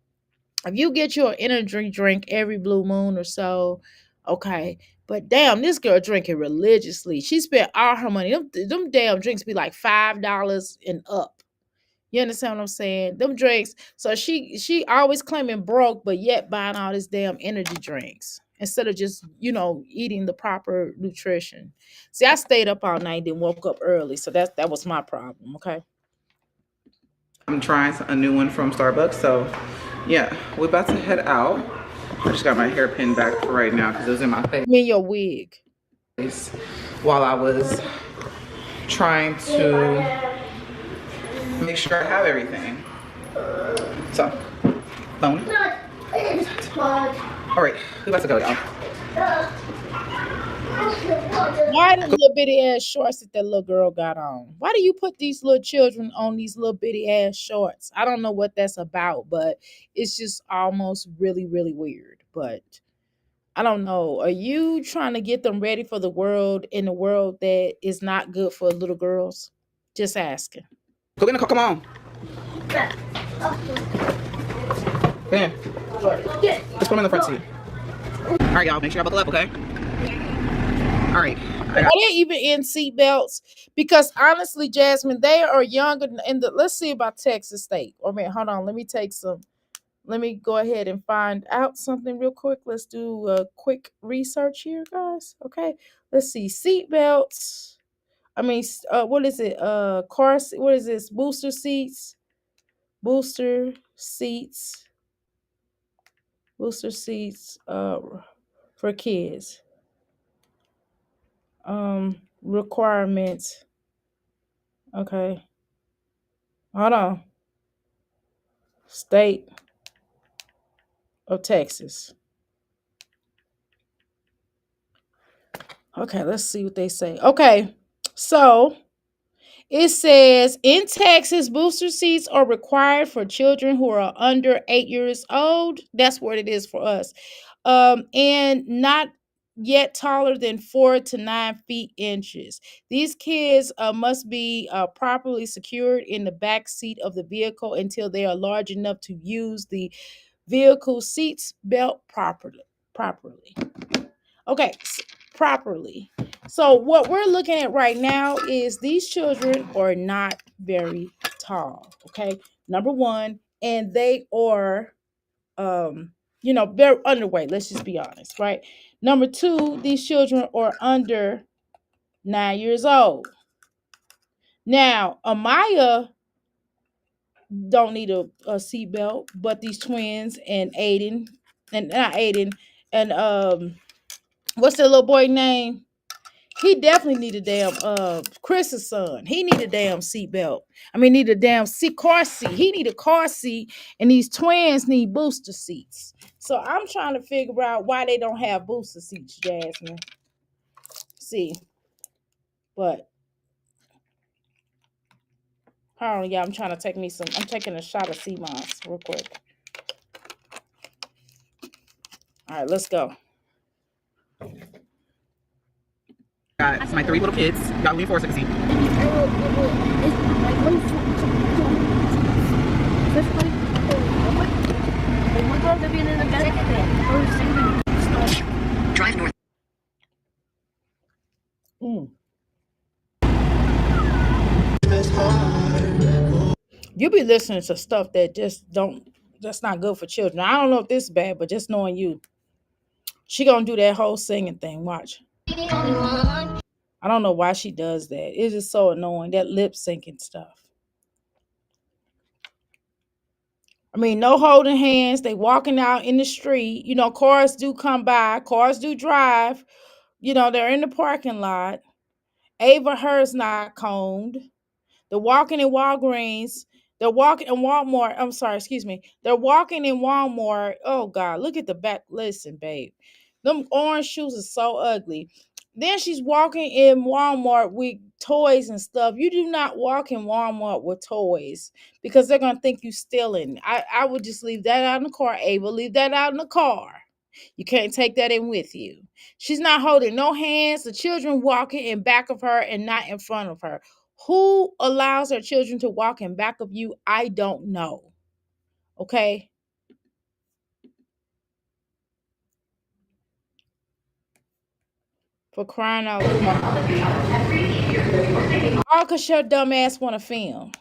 if you get your energy drink every blue moon or so, okay. But damn, this girl drinking religiously. She spent all her money. Them damn drinks be like $5 and up. You understand what I'm saying? Them drinks. So she always claiming broke, but yet buying all this damn energy drinks instead of just eating the proper nutrition. See, I stayed up all night and woke up early, so that was my problem. Okay. I'm trying a new one from Starbucks. So yeah, we're about to head out. I just got my hair pinned back for right now because it was in my face Me and your wig. while I was trying to make sure I have everything. So, phone. All right, we about to go, y'all. Why the little bitty ass shorts that little girl got on? Why do you put these little children on these little bitty ass shorts? I don't know what that's about, but it's just almost really, really weird. But I don't know. Are you trying to get them ready for the world in a world that is not good for little girls? Just asking. Go in the car, come on. Come here. Just put them in the front seat. All right, y'all, make sure y'all buckle up, okay? All right. Are they even in seatbelts? Because honestly, Jasmine, they are younger. Let's see about Texas State. I mean, hold on. Let me go ahead and find out something real quick. Let's do a quick research here, guys. Okay. Let's see. Seatbelts. I mean, what is it? What is this? Booster seats. Booster seats. Booster seats. For kids. Requirements. Okay. Hold on. State of Texas. Okay, let's see what they say. Okay. So it says in Texas, booster seats are required for children who are under 8 years old. That's what it is for us. And not yet taller than 4 to 9 feet inches. These kids must be properly secured in the back seat of the vehicle until they are large enough to use the vehicle seats belt properly. Okay, properly. So what we're looking at right now is these children are not very tall. Okay, number one, and they are, they're underweight. Let's just be honest, right? Number two, these children are under 9 years old. Now, Amaya don't need a seatbelt, but these twins and Aiden, and not Aiden, and what's the little boy name? He definitely need a damn Chris's son. He need a damn seatbelt. I mean, need a damn car seat. He need a car seat, and these twins need booster seats. So I'm trying to figure out why they don't have booster seats, Jasmine. See, but hold on, yeah, I'm trying to take me some. I'm taking a shot of sea moss real quick. All right, let's go. Got my 3 little kids. Y'all lean forward so I can see. Drive north. You be listening to stuff that that's not good for children. I don't know if this is bad, but just knowing you, she gonna do that whole singing thing. Watch. I don't know why she does that. It's just so annoying, that lip syncing stuff. I mean, no holding hands. They walking out in the street. Cars do come by. Cars do drive. They're in the parking lot. Ava Hur's not combed. They're walking in Walgreens. They're walking in Walmart. I'm sorry, excuse me. They're walking in Walmart. Oh God, look at the back. Listen, babe. Them orange shoes are so ugly. Then she's walking in Walmart with toys and stuff. You do not walk in Walmart with toys because they're gonna think you stealing. I would just leave that out in the car, Ava. Leave that out in the car. You can't take that in with you. She's not holding no hands. The children walking in back of her and not in front of her. Who allows their children to walk in back of you? I don't know. Okay. For crying out loud. All because your dumb ass want to film.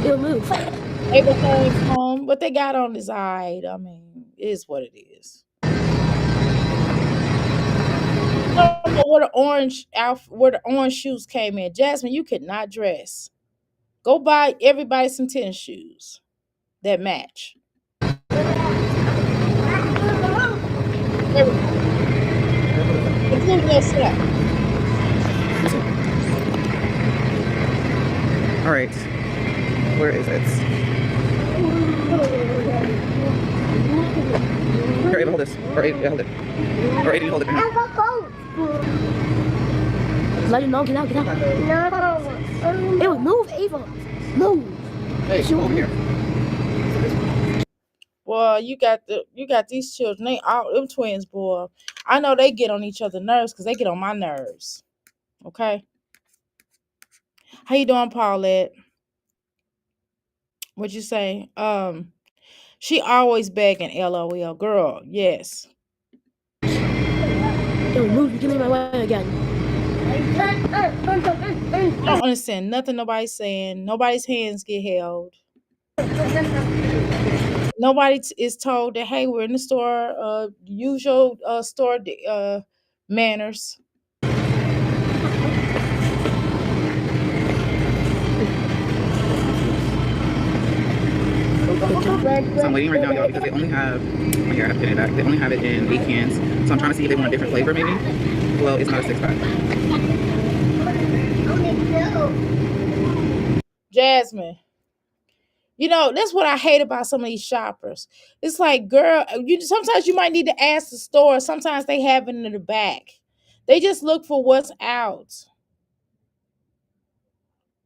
It'll move. Everything's home. What they got on is eye. I mean, it is what it is. I don't know where the orange shoes came in. Jasmine, you could not dress. Go buy everybody some tennis shoes that match. Everybody. Including yourself. All right. Where is it? Here, Ava, hold this. Or Ava, hold it. Or Ava, you hold it. Let it know. Get out. Get out. No. It will move, Ava. Move. Hey, over here. Boy, you got these children. They all them twins, boy. I know they get on each other's nerves because they get on my nerves. Okay. How you doing, Paulette? What'd you say? She always begging, LOL. Girl, yes. It will move. Get in my way again. I don't understand nothing nobody's saying. Nobody's hands get held. Nobody is told that, hey, we're in the store. Usual store manners. So I'm waiting right now, y'all, because they only have, oh, here, I have to get it back. They only have it in 8 cans. So I'm trying to see if they want a different flavor, maybe. Well, it's not a 6-pack. Jasmine. You know, that's what I hate about some of these shoppers. It's like, girl, sometimes you might need to ask the store. Sometimes they have it in the back. They just look for what's out.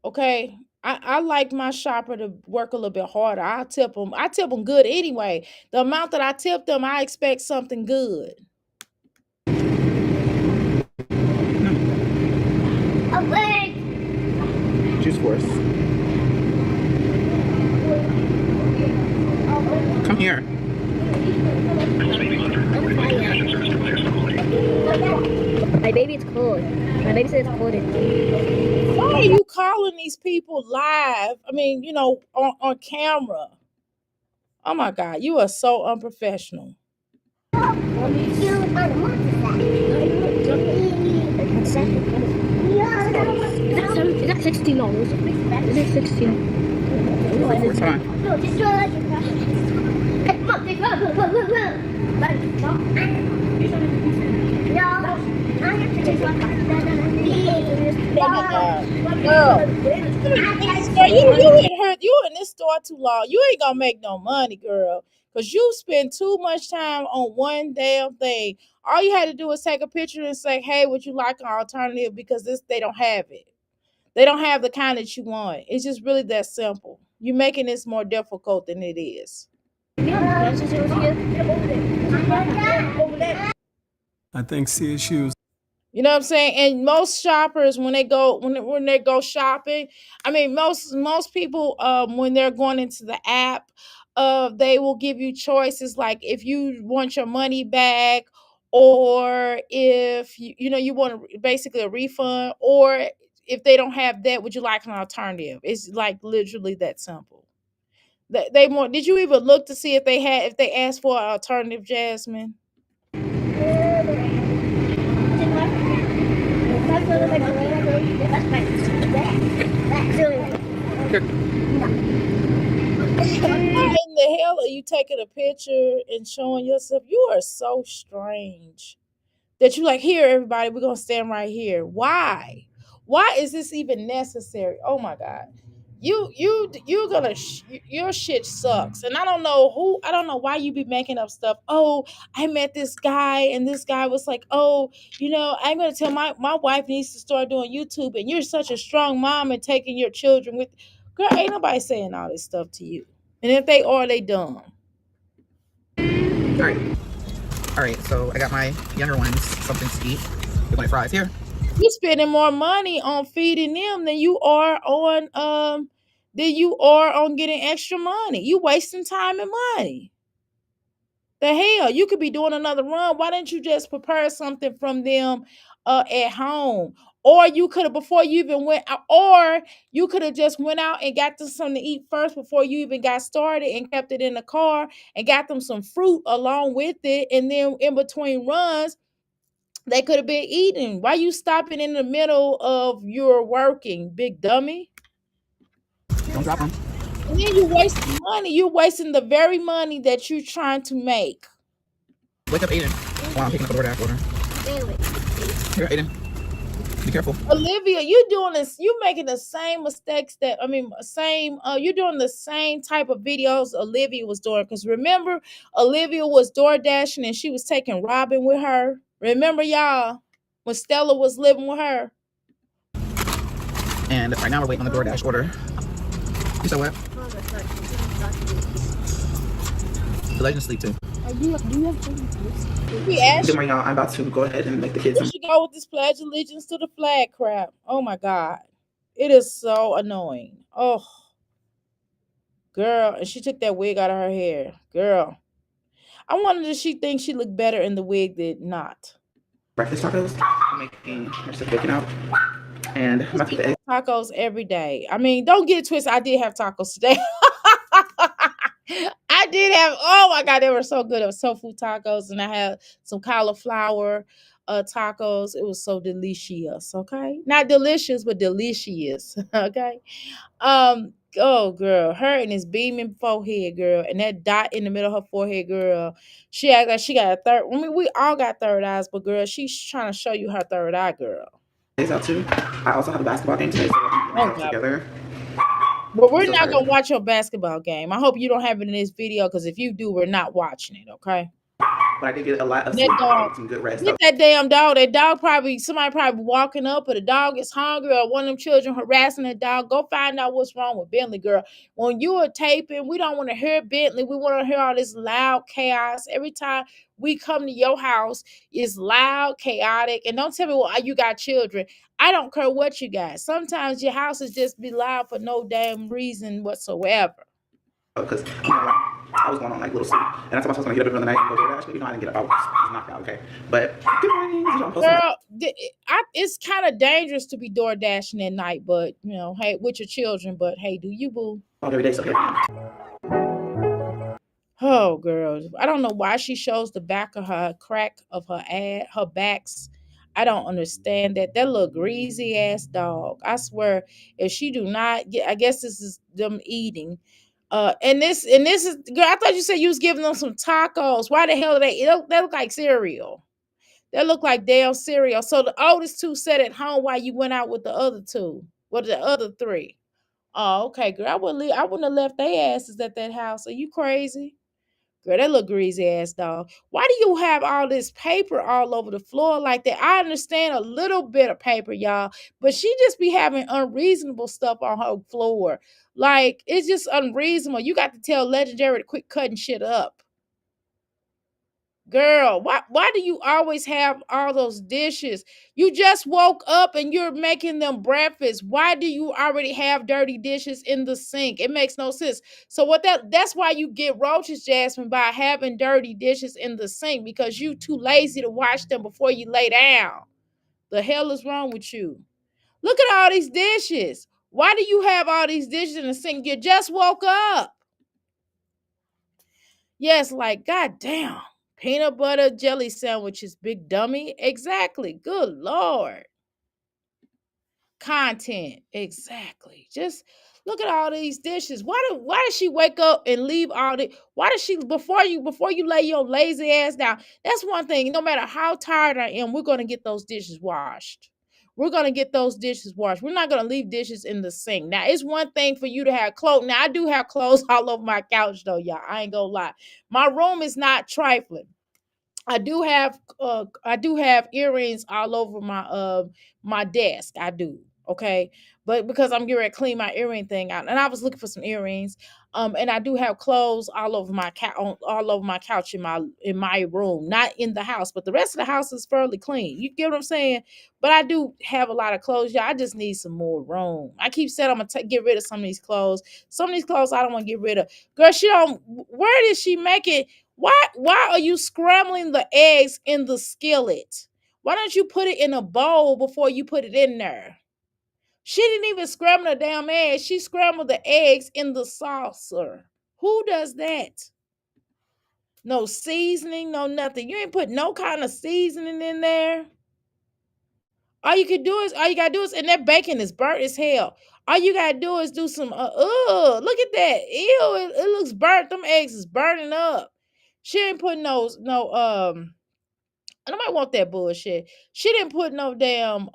Okay. I like my shopper to work a little bit harder. I tip them good anyway. The amount that I tip them, I expect something good. Juice Force. Come here. My baby, it's cold. My baby said it's cold. Why are you calling these people live? I mean, you know, on camera. Oh my God, you are so unprofessional. Is that $16? Is it 16? It's fine. No, just draw like You in this store too long. You ain't gonna make no money, girl. Because you spend too much time on one damn thing. All you had to do is take a picture and say, hey, would you like an alternative? Because they don't have it. They don't have the kind that you want. It's just really that simple. You're making this more difficult than it is. I think CSU's. You know what I'm saying? And most shoppers, when they go shopping, I mean, most people, when they're going into the app, they will give you choices like if you want your money back, or if you want basically a refund, or if they don't have that, would you like an alternative? It's like literally that simple. They want. Did you even look to see if they asked for an alternative, Jasmine? Why in the hell are you taking a picture and showing yourself? You are so strange that you're like, here, everybody, we're gonna stand right here. Why? Why is this even necessary? Oh my God. You're gonna your shit sucks, and I don't know why you be making up stuff. Oh, I met this guy, and this guy was like, oh, I'm gonna tell my wife needs to start doing YouTube, and you're such a strong mom and taking your children with. Girl, ain't nobody saying all this stuff to you, and if they are, they dumb. All right, so I got my younger ones something to eat. They wanted fries. Here, You spending more money on feeding them than you are on getting extra money. You wasting time and money. The hell, you could be doing another run. Why didn't you just prepare something from them at home? Or you could have before you even went out, or you could have just went out and got them something to eat first before you even got started and kept it in the car and got them some fruit along with it. And then in between runs, they could have been eating. Why you stopping in the middle of your working, big dummy? Don't drop them. And then you wasting money. You're wasting the very money that you're trying to make. Wake up, Aiden. While I'm picking up a DoorDash order. Here, Aiden. Be careful. Olivia, you doing this, you making the same mistakes that you're doing the same type of videos Olivia was doing. Because remember, Olivia was door dashing and she was taking Robin with her. Remember, y'all, when Stella was living with her? And right now we're waiting on the DoorDash order. You said what? The legend's sleep too. We Good morning, y'all. I'm about to go ahead and make the kids some. should go with this pledge allegiance to the flag crap. Oh my God. It is so annoying. Oh, girl. And she took that wig out of her hair. Girl. I wonder if she thinks she looked better in the wig than not. Breakfast tacos. I'm making some bacon out. And I'm about to put the eggs. Tacos every day. I mean, don't get it twisted. I did have tacos today. I did have, oh my God, they were so good. It was tofu tacos, and I had some cauliflower tacos. It was so delicious. Okay. Not delicious, but delicious. Okay. Oh girl, her and this beaming forehead, girl, and that dot in the middle of her forehead, girl. She act like she got a third. I mean, we all got third eyes, but girl, she's trying to show you her third eye, girl. Eggs out too. I also have a basketball game today, so we'll eat together. But we're not gonna watch your basketball game. I hope you don't have it in this video, because if you do, we're not watching it. Okay. But I did get a lot of That sleep, dog, some good rest. get that damn dog. That dog probably, somebody probably walking up, or the dog is hungry, or one of them children harassing that dog. Go find out what's wrong with Bentley, girl. When you are taping, we don't want to hear Bentley. We want to hear all this loud chaos. Every time we come to your house, it's loud, chaotic. And don't tell me, well, you got children. I don't care what you got. Sometimes your house is just be loud for no damn reason whatsoever. Because I was going on like little sleep, and I thought I was gonna get up in the night and go DoorDash, but I didn't get up. I was knocked out. Okay, but good morning. Girl, it's kind of dangerous to be door dashing at night, but hey, with your children. But hey, do you, boo? Every day, so oh, girl, I don't know why she shows the back of her crack of her backs. I don't understand that. That little greasy ass dog. I swear, if she do not get, I guess this is them eating. And this is, girl, I thought you said you was giving them some tacos. Why the hell they look like cereal? They look like damn cereal. So the oldest two sat at home while you went out with the other two. What are the other three? Oh, okay, girl. I wouldn't have left their asses at that house. Are you crazy? Girl, that little greasy ass dog. Why do you have all this paper all over the floor like that? I understand a little bit of paper, y'all, but she just be having unreasonable stuff on her floor. Like, it's just unreasonable. You got to tell Legendary to quit cutting shit up. Girl, why do you always have all those dishes? You just woke up and you're making them breakfast. Why do you already have dirty dishes in the sink? It makes no sense. So that's why you get roaches, Jasmine, by having dirty dishes in the sink, because you too lazy to wash them before you lay down. The hell is wrong with you? Look at all these dishes. Why do you have all these dishes in the sink? You just woke up. Yes, like, goddamn. Peanut butter jelly sandwiches, big dummy. Exactly. Good Lord. Content. Exactly. Just look at all these dishes. Why does she wake up and leave all the, why does she, before you lay your lazy ass down? That's one thing. No matter how tired I am, we're gonna get those dishes washed. We're gonna get those dishes washed. We're not gonna leave dishes in the sink. Now, it's one thing for you to have clothes. Now, I do have clothes all over my couch, though, y'all. I ain't gonna lie. My room is not trifling. I do have earrings all over my desk. I do. Okay. but because I'm getting ready to clean my earring thing out, and I was looking for some earrings. And I do have clothes all over my all over my couch in my room, not in the house, but the rest of the house is fairly clean. You get what I'm saying? But I do have a lot of clothes. Yeah, I just need some more room. I keep saying I'm gonna get rid of some of these clothes. Some of these clothes I don't want to get rid of. Girl, she don't. Where did she make it? Why are you scrambling the eggs in the skillet? Why don't you put it in a bowl before you put it in there? She didn't even scramble the damn eggs. She scrambled the eggs in the saucer. Who does that? No seasoning, no nothing. You ain't put no kind of seasoning in there. All you gotta do is, and that bacon is burnt as hell. All you gotta do is do some, look at that. Ew, it looks burnt. Them eggs is burning up. She ain't put nobody want that bullshit. She didn't put no damn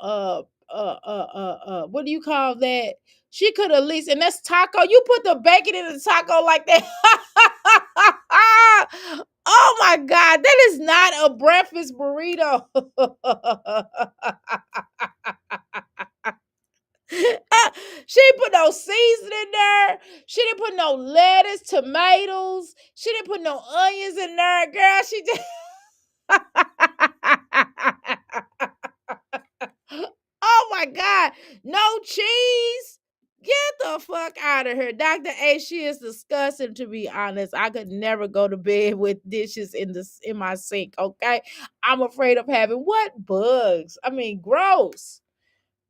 what do you call that? She could at least, and that's taco. You put the bacon in the taco like that. Oh my god, that is not a breakfast burrito. She didn't put no seasoning in there. She didn't put no lettuce, tomatoes. She didn't put no onions in there, girl. She just oh my god, no cheese. Get the fuck out of here. Dr. A, she is disgusting, to be honest. I could never go to bed with dishes in my sink, okay? I'm afraid of having what? Bugs. I mean, gross.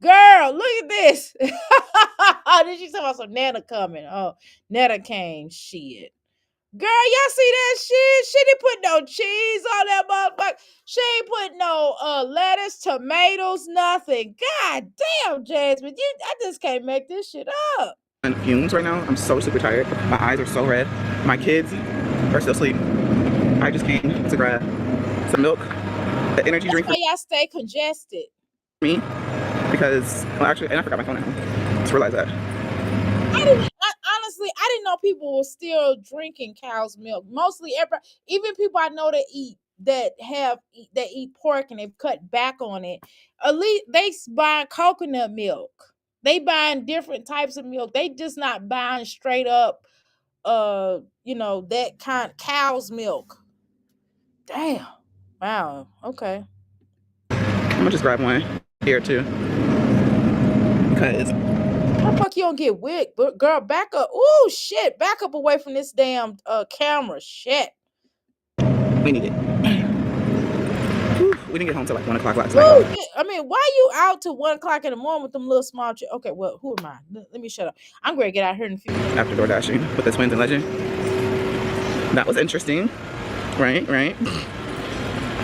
Girl, look at this. Did she talk about some Netta coming? Oh, Netta came. Shit. Girl, y'all see that shit? She didn't put no cheese on that motherfucker. She ain't put no lettuce, tomatoes, nothing. God damn, Jasmine. I just can't make this shit up. I'm in fumes right now. I'm so super tired. My eyes are so red. My kids are still asleep. I just came to grab some milk, the energy drink for Why y'all stay congested? me, because, well, actually, and I forgot my phone now. Just realized that. Honestly, I didn't know people were still drinking cow's milk. Mostly, even people I know that eat pork and they've cut back on it. At least they buying coconut milk. They buying different types of milk. They just not buying straight up, that kind of cow's milk. Damn. Wow. Okay. I'm gonna just grab one here too, because How the fuck you don't get wick? But girl, back up. Ooh, shit. Back up away from this damn camera. Shit. we need it. We didn't get home till like 1 o'clock last Woo, night. I mean, why you out till 1 o'clock in the morning with them little small okay, well, who am I? Let me shut up. I'm gonna get out here in a few minutes. After Doordashing with the twins and legend. That was interesting. Right.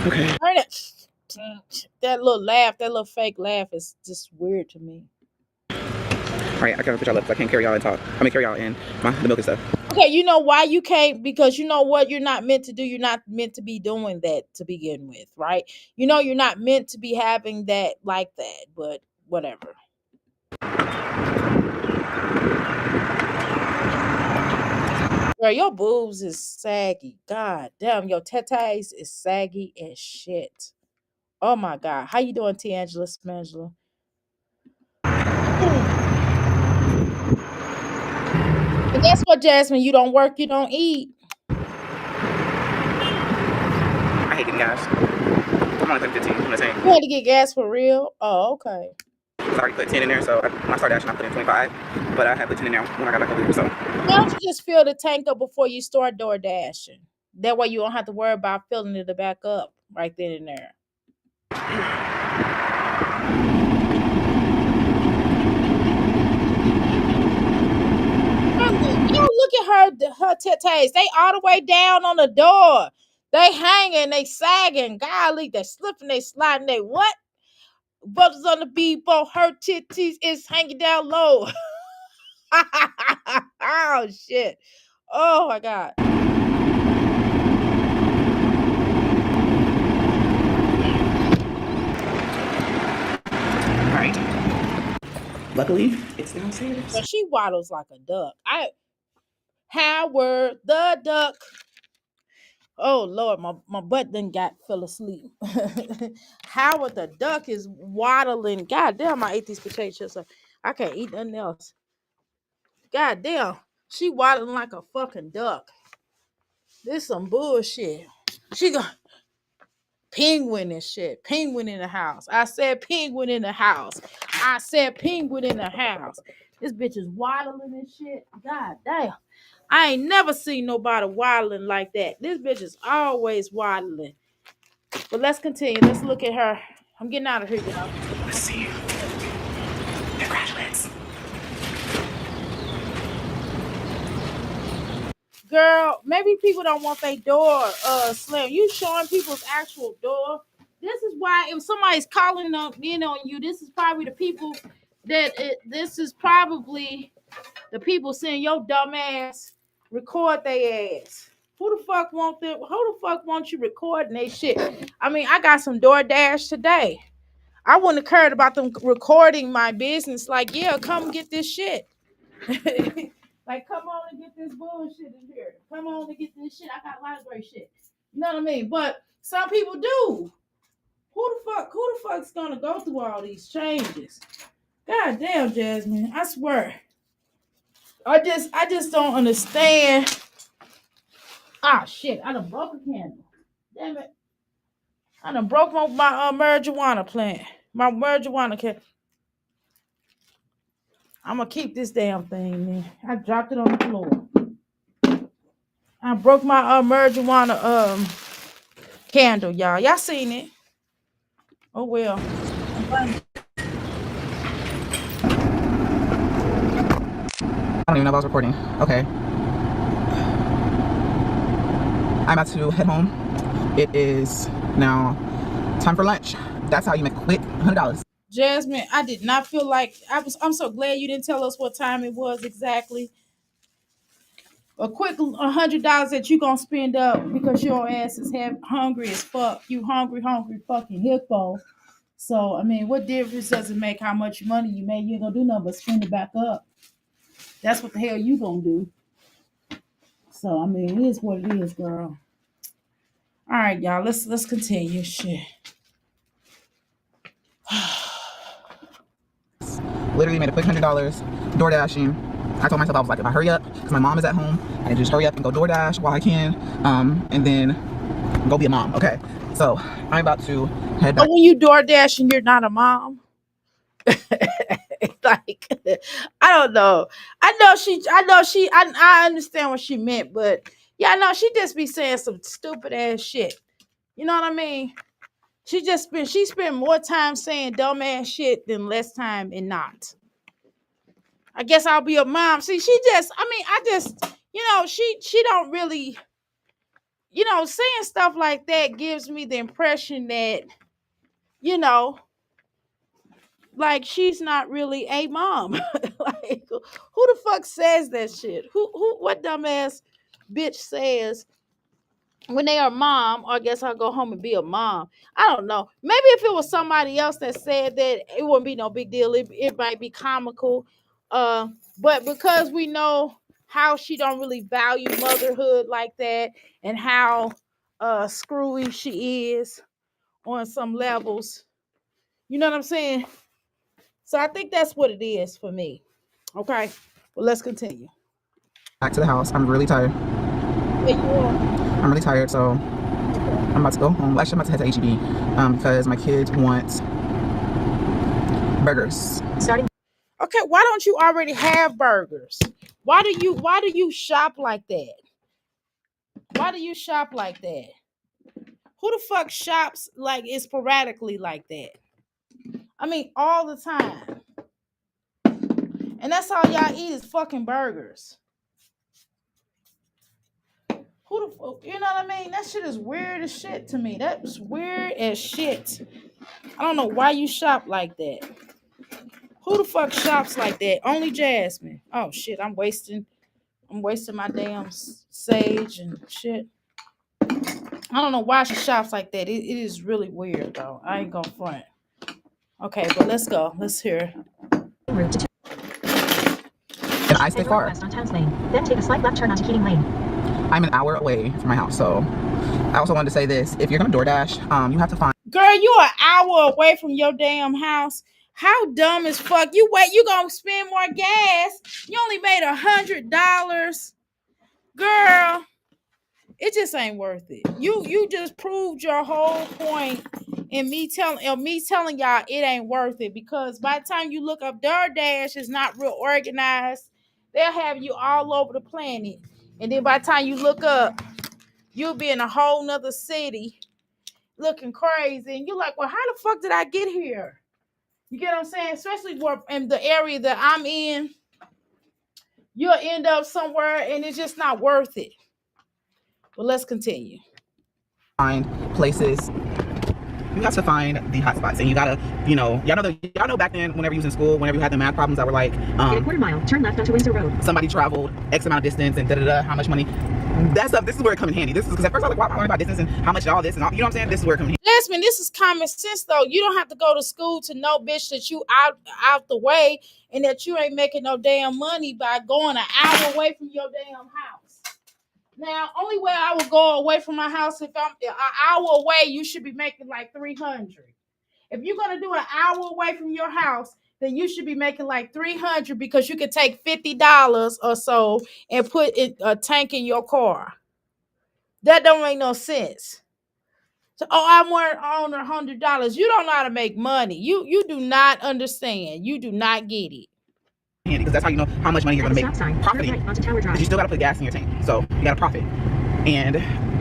Okay. Turn it. That little laugh, that little fake laugh is just weird to me. All right, I can't put y'all up because I can't carry y'all and talk. I mean, carry y'all in the milk and stuff. Okay, you know why you can't? Because you know what you're not meant to do. You're not meant to be doing that to begin with, right? You know you're not meant to be having that like that, but whatever. Girl, your boobs is saggy. God damn, your tetas is saggy as shit. Oh my god. How you doing, T'Angela Smangela? And guess what, Jasmine? You don't work, you don't eat. I hate getting gas. I'm only putting 15. I'm gonna say. You had to get gas for real? Oh, okay. I already put 10 in there, so when I started dashing, I put in 25. But I have put 10 in there when I got back over here, so. Why don't you just fill the tank up before you start door dashing? That way you don't have to worry about filling it back up right then and there. Look at her titties. They all the way down on the door. They hanging, they sagging. Golly, they slipping, they sliding, they what? Brothers on the beat, both her titties is hanging down low. Oh shit. Oh my god. Alright. Luckily, it's downstairs. But she waddles like a duck. Howard the duck. Oh Lord, my butt then fell asleep. Howard the duck is waddling. God damn, I ate these potato chips. I can't eat nothing else. God damn. She waddling like a fucking duck. This some bullshit. She go penguin and shit. Penguin in the house. I said penguin in the house. I said penguin in the house. This bitch is waddling and shit. God damn. I ain't never seen nobody waddling like that. This bitch is always waddling. But let's continue. Let's look at her. I'm getting out of here, y'all. Let's see. The graduates. Girl, maybe people don't want their door slammed. You showing people's actual door. This is why if somebody's calling in on you, this is probably the people this is probably the people saying your dumb ass record their ass. Who the fuck want them? Who the fuck want you recording they shit? I mean, I got some DoorDash today. I wouldn't have cared about them recording my business. Like, yeah, come get this shit. Like, come on and get this bullshit in here. Come on and get this shit. I got a lot of great shit. You know what I mean? But some people do. Who the fuck's gonna go through all these changes? God damn, Jasmine. I swear. I just don't understand. Ah shit, I done broke a candle. Damn it. I done broke my marijuana plant. My marijuana can. I'm gonna keep this damn thing, man. I dropped it on the floor. I broke my marijuana candle, y'all. Y'all seen it? Oh well. I don't even know if I was recording. Okay. I'm about to head home. It is now time for lunch. That's how you make a quick $100. Jasmine, I did not feel like I'm so glad you didn't tell us what time it was exactly. A quick $100 that you gonna spend up because your ass is hungry as fuck. You hungry fucking hippo. So I mean, what difference does it make how much money you made? You ain't gonna do nothing but spend it back up. That's what the hell you gonna do. So I mean, it is what it is, girl. All right, y'all. Let's continue. Shit. Literally made a quick $100 DoorDashing. I told myself, I was like, if I hurry up, because my mom is at home, I can just hurry up and go DoorDash while I can, and then go be a mom. Okay, so I'm about to head back. When you DoorDash and you're not a mom, like I don't know. I understand what she meant, but yeah, I know she just be saying some stupid ass shit. You know what I mean? She spent more time saying dumb ass shit than less time in not. I guess I'll be a mom. See, she don't really, saying stuff like that gives me the impression that, like she's not really a mom. Like, who the fuck says that shit? What dumbass bitch says when they are mom, or I guess I'll go home and be a mom. I don't know. Maybe if it was somebody else that said that, it wouldn't be no big deal. It might be comical. But because we know how she don't really value motherhood like that, and how screwy she is on some levels, you know what I'm saying? So I think that's what it is for me. Okay, well, let's continue. Back to the house. I'm really tired. Yeah, you are. I'm really tired, so I'm about to go home. Actually, I'm about to head to HEB because my kids want burgers. Okay, why don't you already have burgers? Why do you shop like that? Why do you shop like that? Who the fuck shops like it sporadically like that? I mean, all the time. And that's all y'all eat is fucking burgers. Who the fuck, you know what I mean? That shit is weird as shit to me. That's weird as shit. I don't know why you shop like that. Who the fuck shops like that? Only Jasmine. Oh shit, I'm wasting my damn sage and shit. I don't know why she shops like that. It is really weird though. I ain't gonna front. Okay, but let's go. Let's hear. And I stay far. Then take a slight left turn onto Keating Lane. I'm an hour away from my house, so I also wanted to say this. If you're gonna DoorDash, you have to find. Girl, you an hour away from your damn house. How dumb as fuck. You gonna spend more gas. You only made $100. Girl, it just ain't worth it. You just proved your whole point in me telling y'all it ain't worth it, because by the time you look up Doordash is not real organized. They'll have you all over the planet. And then by the time you look up, you'll be in a whole nother city looking crazy. And you're like, well, how the fuck did I get here? You get what I'm saying? Especially where in the area that I'm in, you'll end up somewhere and it's just not worth it. Well, let's continue. Find places. You have to find the hot spots, and you gotta, y'all know back then, whenever you was in school, whenever you had the math problems that were like, In a quarter mile, turn left onto Windsor Road. somebody traveled X amount of distance and how much money. That stuff, this is where it comes in handy. This is because at first I was like, why am I learning about distance and how much all this and all, you know what I'm saying? This is where it comes in handy. Jasmine, this is common sense though. You don't have to go to school to know, bitch, that you out the way and that you ain't making no damn money by going an hour away from your damn house. Now, only way I would go away from my house, if I'm an hour away, you should be making like 300. If you're gonna do an hour away from your house, then you should be making like 300, because you could take $50 or so and put a tank in your car. That don't make no sense. So, I want on $100. You don't know how to make money. You do not understand. You do not get it. Handy, because that's how you know how much money you're gonna make profiting. Right onto Tower Drive. Because you still gotta put gas in your tank, so you gotta profit. And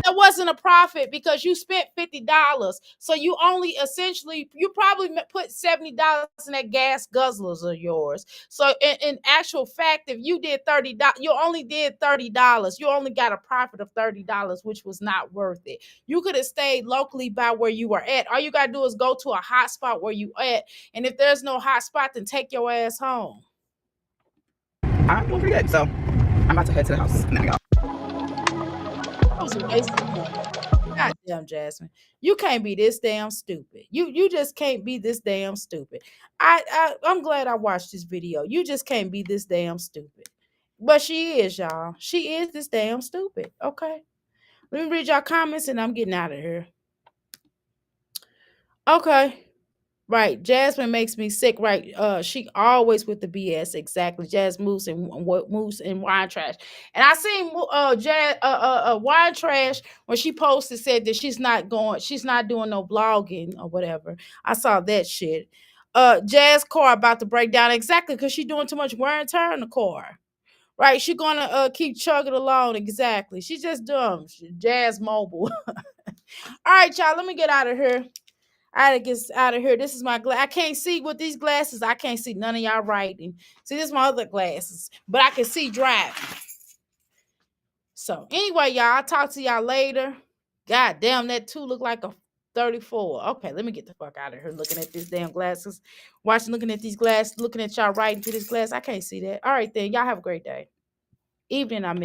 That wasn't a profit because you spent $50. So you only essentially, you probably put $70 in that gas guzzlers of yours. So in actual fact, if you did $30, you only did $30. You only got a profit of $30, which was not worth it. You could have stayed locally by where you were at. All you gotta do is go to a hot spot where you at. And if there's no hot spot, then take your ass home. I'm doing pretty good, so I'm about to head to the house now, y'all. That was a waste of money. God damn, Jasmine. You can't be this damn stupid. You just can't be this damn stupid. I'm glad I watched this video. You just can't be this damn stupid. But she is, y'all. She is this damn stupid. Okay. Let me read y'all comments and I'm getting out of here. Okay. Right, Jasmine makes me sick. Right, she always with the BS. Exactly, Jazz Moose and what Moose and Wine Trash. And I seen Jazz Wine Trash when she posted said that she's not doing no vlogging or whatever. I saw that shit. Jazz car about to break down, exactly, because she's doing too much wear and tear in the car. Right, she's gonna keep chugging along. Exactly, she's just dumb. Jazz Mobile. All right, y'all. Let me get out of here. I gotta get out of here. This is my glass. I can't see with these glasses. I can't see none of y'all writing. See, this is my other glasses, but I can see driving. So anyway, y'all, I'll talk to y'all later. God damn, that 2 look like a 34. Okay, let me get the fuck out of here looking at these damn glasses. Looking at these glasses, looking at y'all writing through this glass. I can't see that. All right, then. Y'all have a great day. Evening, I mean.